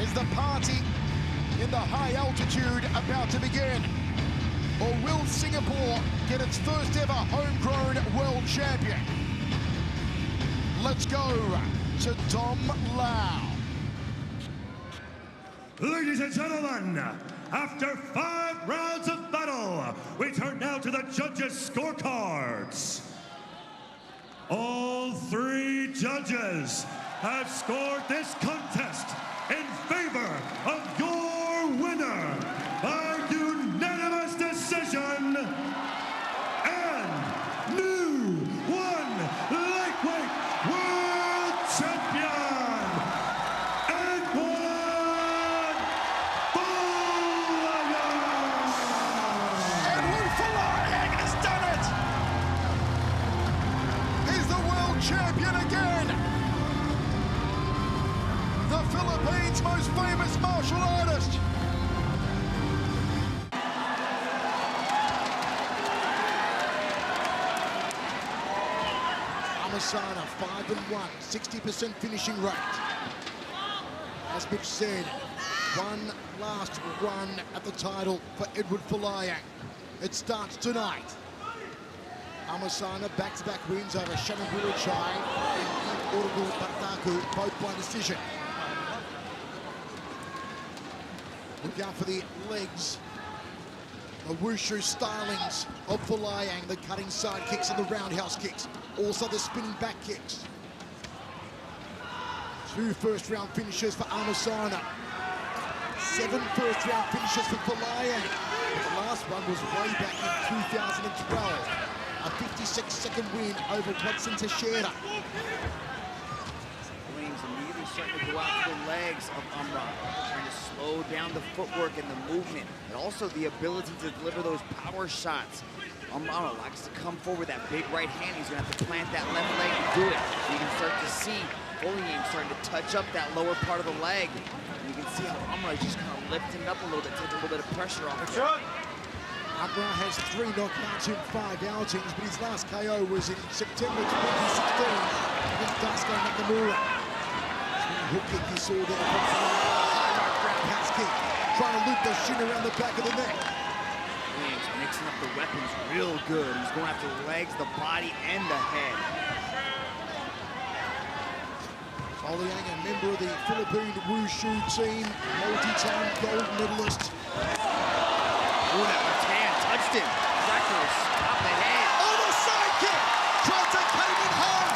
Is the party in the high altitude about to begin? Or will Singapore get its first ever homegrown world champion? Let's go to Dom Lau. Ladies and gentlemen, after 5 rounds of battle, we turn now to the judges' scorecards. All 3 judges have scored this contest in favor of your winner by unanimous decision and new 1 lightweight world champion, Eduard Folayang. Eduard Folayang has done it! He's the world champion again! The Philippines' most famous martial artist. Amasana, 5-1, 60% finishing rate. As Mitch said, One last run at the title for Eduard Folayang. It starts tonight. Amasana back-to-back wins over Shannon Burachai and Audible Bataku, both by decision. Look out for the legs. The wushu stylings of Folayang, the cutting side kicks and the roundhouse kicks. Also the spinning back kicks. 2 first-round finishes for Amasana. 7 first-round finishes for Folayang. The last one was way back in 2012. A 56-second win over Watson Teixeira. Folayang's immediately starting to go out to the legs of Amra, trying to slow down the footwork and the movement, and also the ability to deliver those power shots. Amra likes to come forward with that big right hand. He's gonna have to plant that left leg to do it. You can start to see Folayang starting to touch up that lower part of the leg. And you can see how Amra is just kind of lifting up a little bit, taking a little bit of pressure off it. Amra has 3 knockouts in 5 outings, but his last KO was in September 2016 against Daisuke Nakamura. Spinning hook kick you saw there from high right roundhouse kick, trying to loop the shin around the back of the neck. Folayang's mixing up the weapons real good. He's going after the legs, the body, and the head. Folayang, a member of the Philippine Wushu team, multi-time gold medalist. Ooh, that left hand touched him. Exactly, stop the head. Oh, the side kick! Tries to cut him in half.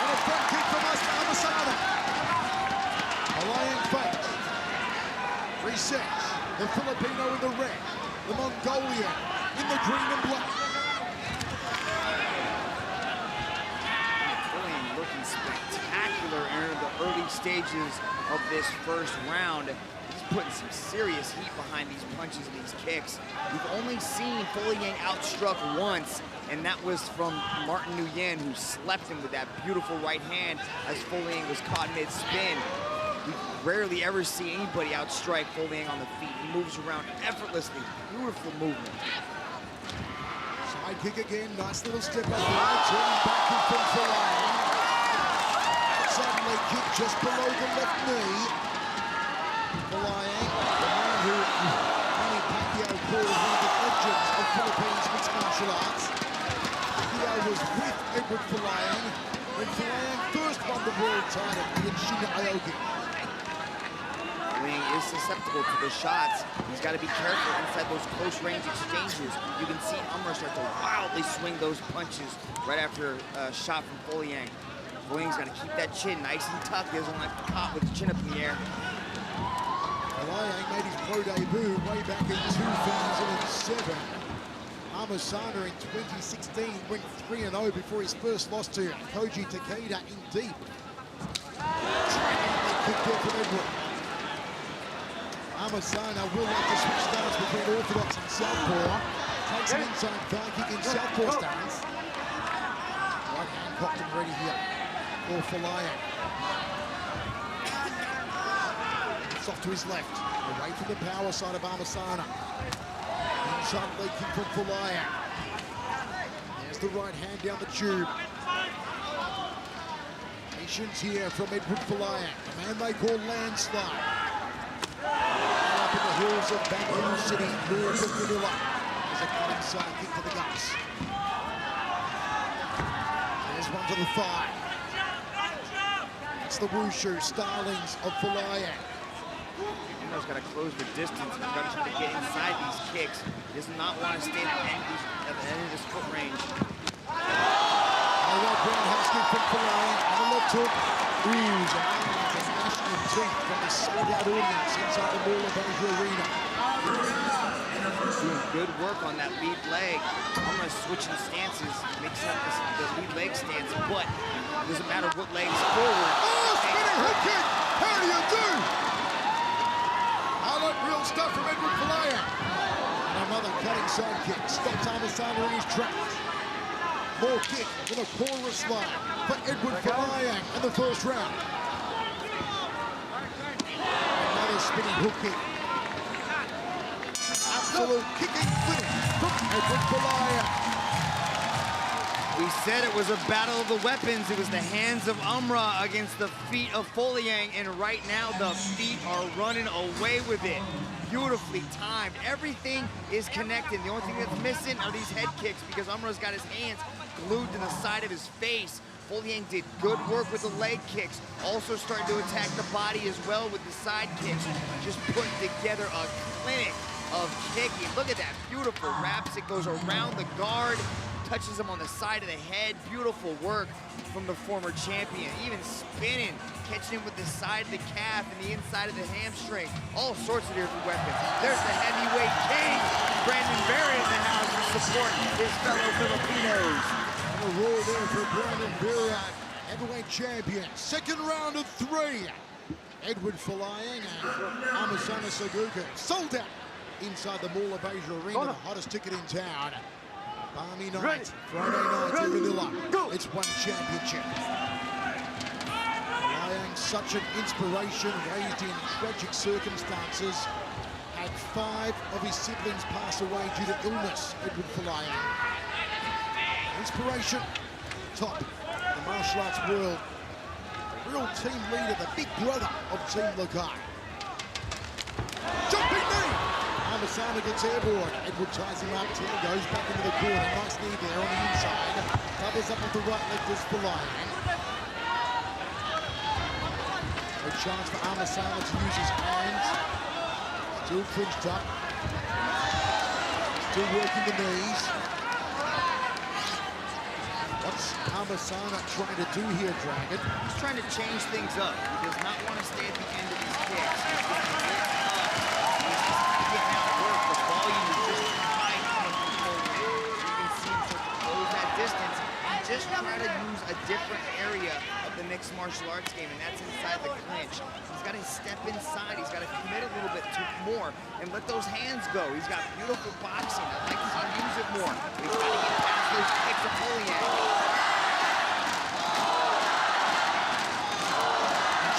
And a front kick from Amasana. Folayang fights. Resets. The Filipino in the red. The Mongolian in the green and black. Folayang looking spectacular in the early stages of this first round. He's putting some serious heat behind these punches and these kicks. We've only seen Folayang outstruck once, and that was from Martin Nguyen, who slept him with that beautiful right hand as Folayang was caught mid-spin. We rarely ever see anybody outstrike Folayang on the feet. He moves around effortlessly. Beautiful movement. Side kick again. Nice little step up there. Turning back in from Folayang. Outside leg kick just below the left knee. Folayang, the man who Manny Pacquiao called one of the legends of Philippines mixed martial arts. Pacquiao was with Eduard Folayang when Folayang first won the world title against Shinya Aoki. Folayang is susceptible to the shots. He's got to be careful inside those close-range exchanges. You can see Amra start to wildly swing those punches right after a shot from Folayang. Folayang's got to keep that chin nice and tucked. He doesn't like to caught with the chin up in the air. Folayang made his pro debut way back in 2007. Amasana in 2016 went 3-0 before his first loss to Koji Takeda in deep. Dragging the kick there from Eduard. Amasana will like to switch stance between orthodox and southpaw. Takes an inside thigh kick in southpaw stance. Right hand cocked and ready here for Folayang. Off to his left, away from the power side of Amasana. Inside leg kick from Folayang. There's the right hand down the tube. Patience here from Eduard Folayang, the man they call Landslide. Up in the hills of Baguio City, north of Manila. There's a cutting side kick to the guts. There's one to the thigh. That's the wushu stylings of Folayang. Amra's got to close the distance. He's got to try to get inside these kicks. He does not want to stay at the end of his foot range. A right roundhouse kick from Folayang on the left hook. Oohs and national teeth from the sold-out audience inside the Mall of Asia Arena. Doing good work on that lead leg. Amra's switching stances, mixing up the lead leg stance, but it doesn't matter what leg is forward. Oh, spinning hook kick! How do you do? Real stuff from Eduard Folayang. And another cutting side kick. Stops Amasana in his tracks. More kick in a chorus line for Eduard Folayang in the first round. Another spinning hook kick. Absolute kicking finish from Eduard Folayang. We said it was a battle of the weapons. It was the hands of Umrah against the feet of Folayang, and right now the feet are running away with it. Beautifully timed. Everything is connected. The only thing that's missing are these head kicks because Umrah's got his hands glued to the side of his face. Folayang did good work with the leg kicks. Also started to attack the body as well with the side kicks. Just putting together a clinic of kicking. Look at that beautiful wraps. It goes around the guard, touches him on the side of the head. Beautiful work from the former champion. Even spinning, catching him with the side of the calf and the inside of the hamstring. All sorts of different weapons. There's the heavyweight king, Brandon Berry, in the house to support his fellow Filipinos. And a roll there for Brandon Berry, heavyweight champion. Second round of 3. Eduard Folayang and Amasana Saguka sold out inside the Mall of Asia Arena, the hottest ticket in town. Balmy night, Friday night in Manila. It's one championship. Folayang, such an inspiration, raised in tragic circumstances. Had 5 of his siblings pass away due to illness, Eduard Folayang. Inspiration, top the martial arts world. A real team leader, the big brother of Team Lakai. Jumping knee! Amasana gets airborne. Eduard ties him up. Ting goes back into the corner. Nice knee there on the inside. Doubles up with the right leg for Folayang. A chance for Amasana to use his hands. Still clinched up. Still working the knees. What's Amasana trying to do here, Dragon? He's trying to change things up. He does not want to stay at the end of these kicks. Getting out work. The volume is just too high coming from Folayang. You can see him start to close that distance and just try to use a different area of the mixed martial arts game, and that's inside the clinch. He's got to step inside. He's got to commit a little bit more and let those hands go. He's got beautiful boxing. I'd like to see him use it more. But he's got to get past those kicks of Folayang.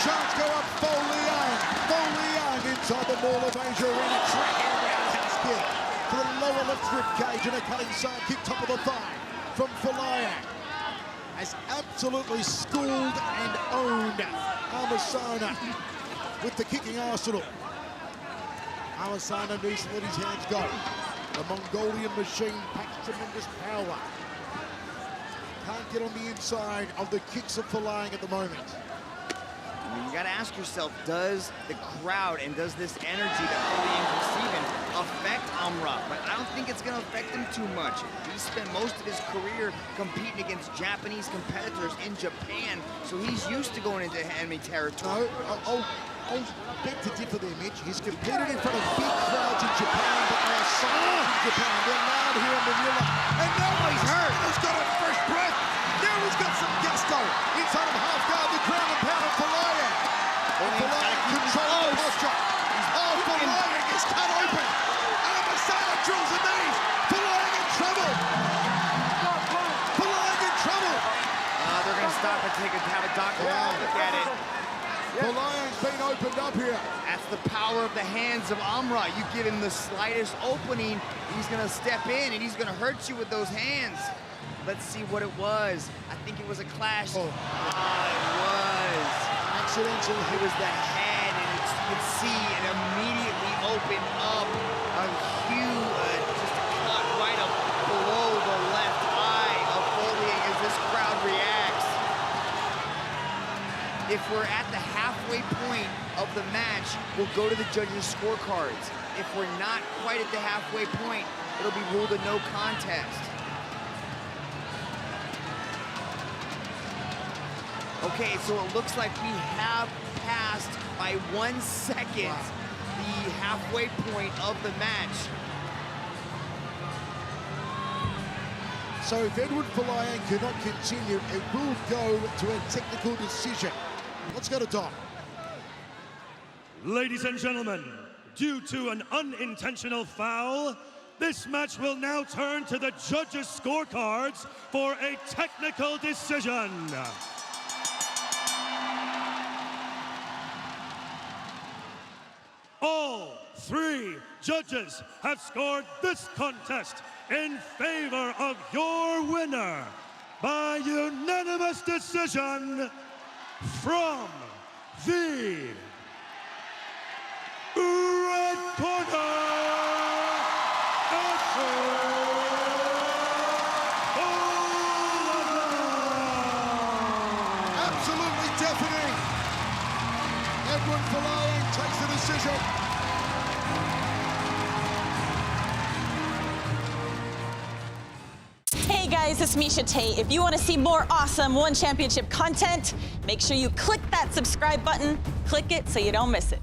Chance go up, Folayang. Folayang inside the Mall of Asia Arena. Tracking roundhouse kick to the lower left rib cage and a cutting side kick top of the thigh from Folayang. Has absolutely schooled and owned Amasana with the kicking arsenal. Amasana needs to let his hands go. The Mongolian machine packs tremendous power. Can't get on the inside of the kicks of Folayang at the moment. I mean, you got to ask yourself, does the crowd and does this energy that Folayang's receiving affect Umrah? But I don't think it's going to affect him too much. He spent most of his career competing against Japanese competitors in Japan, so he's used to going into enemy territory. No, I'll beg to differ there, Mitch. He's competed in front of big crowds in Japan, but they are silent in Japan. They're loud here in Manila. And now he's hurt. He's got a fresh breath. Now he's got some gusto. Inside of half guard, the ground and pound of Folayang. Folayang controls the posture. Oh, Folayang is cut open. Amasana drills the knees. Folayang in trouble. Folayang in trouble. They're going to stop and have a doctor look at it. Folayang's been opened up here. That's the power of the hands of Umrah. You give him the slightest opening, he's going to step in and he's going to hurt you with those hands. Let's see what it was. I think it was a clash. Oh. It was. Accidental. It was the head, and you could see it immediately open up a huge, just a cut right up below the left eye of Folayang as this crowd reacts. If we're at the halfway point of the match, we'll go to the judges' scorecards. If we're not quite at the halfway point, it'll be ruled a no contest. Okay, so it looks like we have passed by 1 second the halfway point of the match. So if Eduard Folayang cannot continue, it will go to a technical decision. Let's go to Dom. Ladies and gentlemen, due to an unintentional foul, this match will now turn to the judges' scorecards for a technical decision. All 3 judges have scored this contest in favor of your winner, by unanimous decision from the red corner. Absolutely deafening. Eduard Folayang takes the decision. Hey guys, it's Misha Tate. If you want to see more awesome One Championship content, make sure you click that subscribe button. Click it so you don't miss it.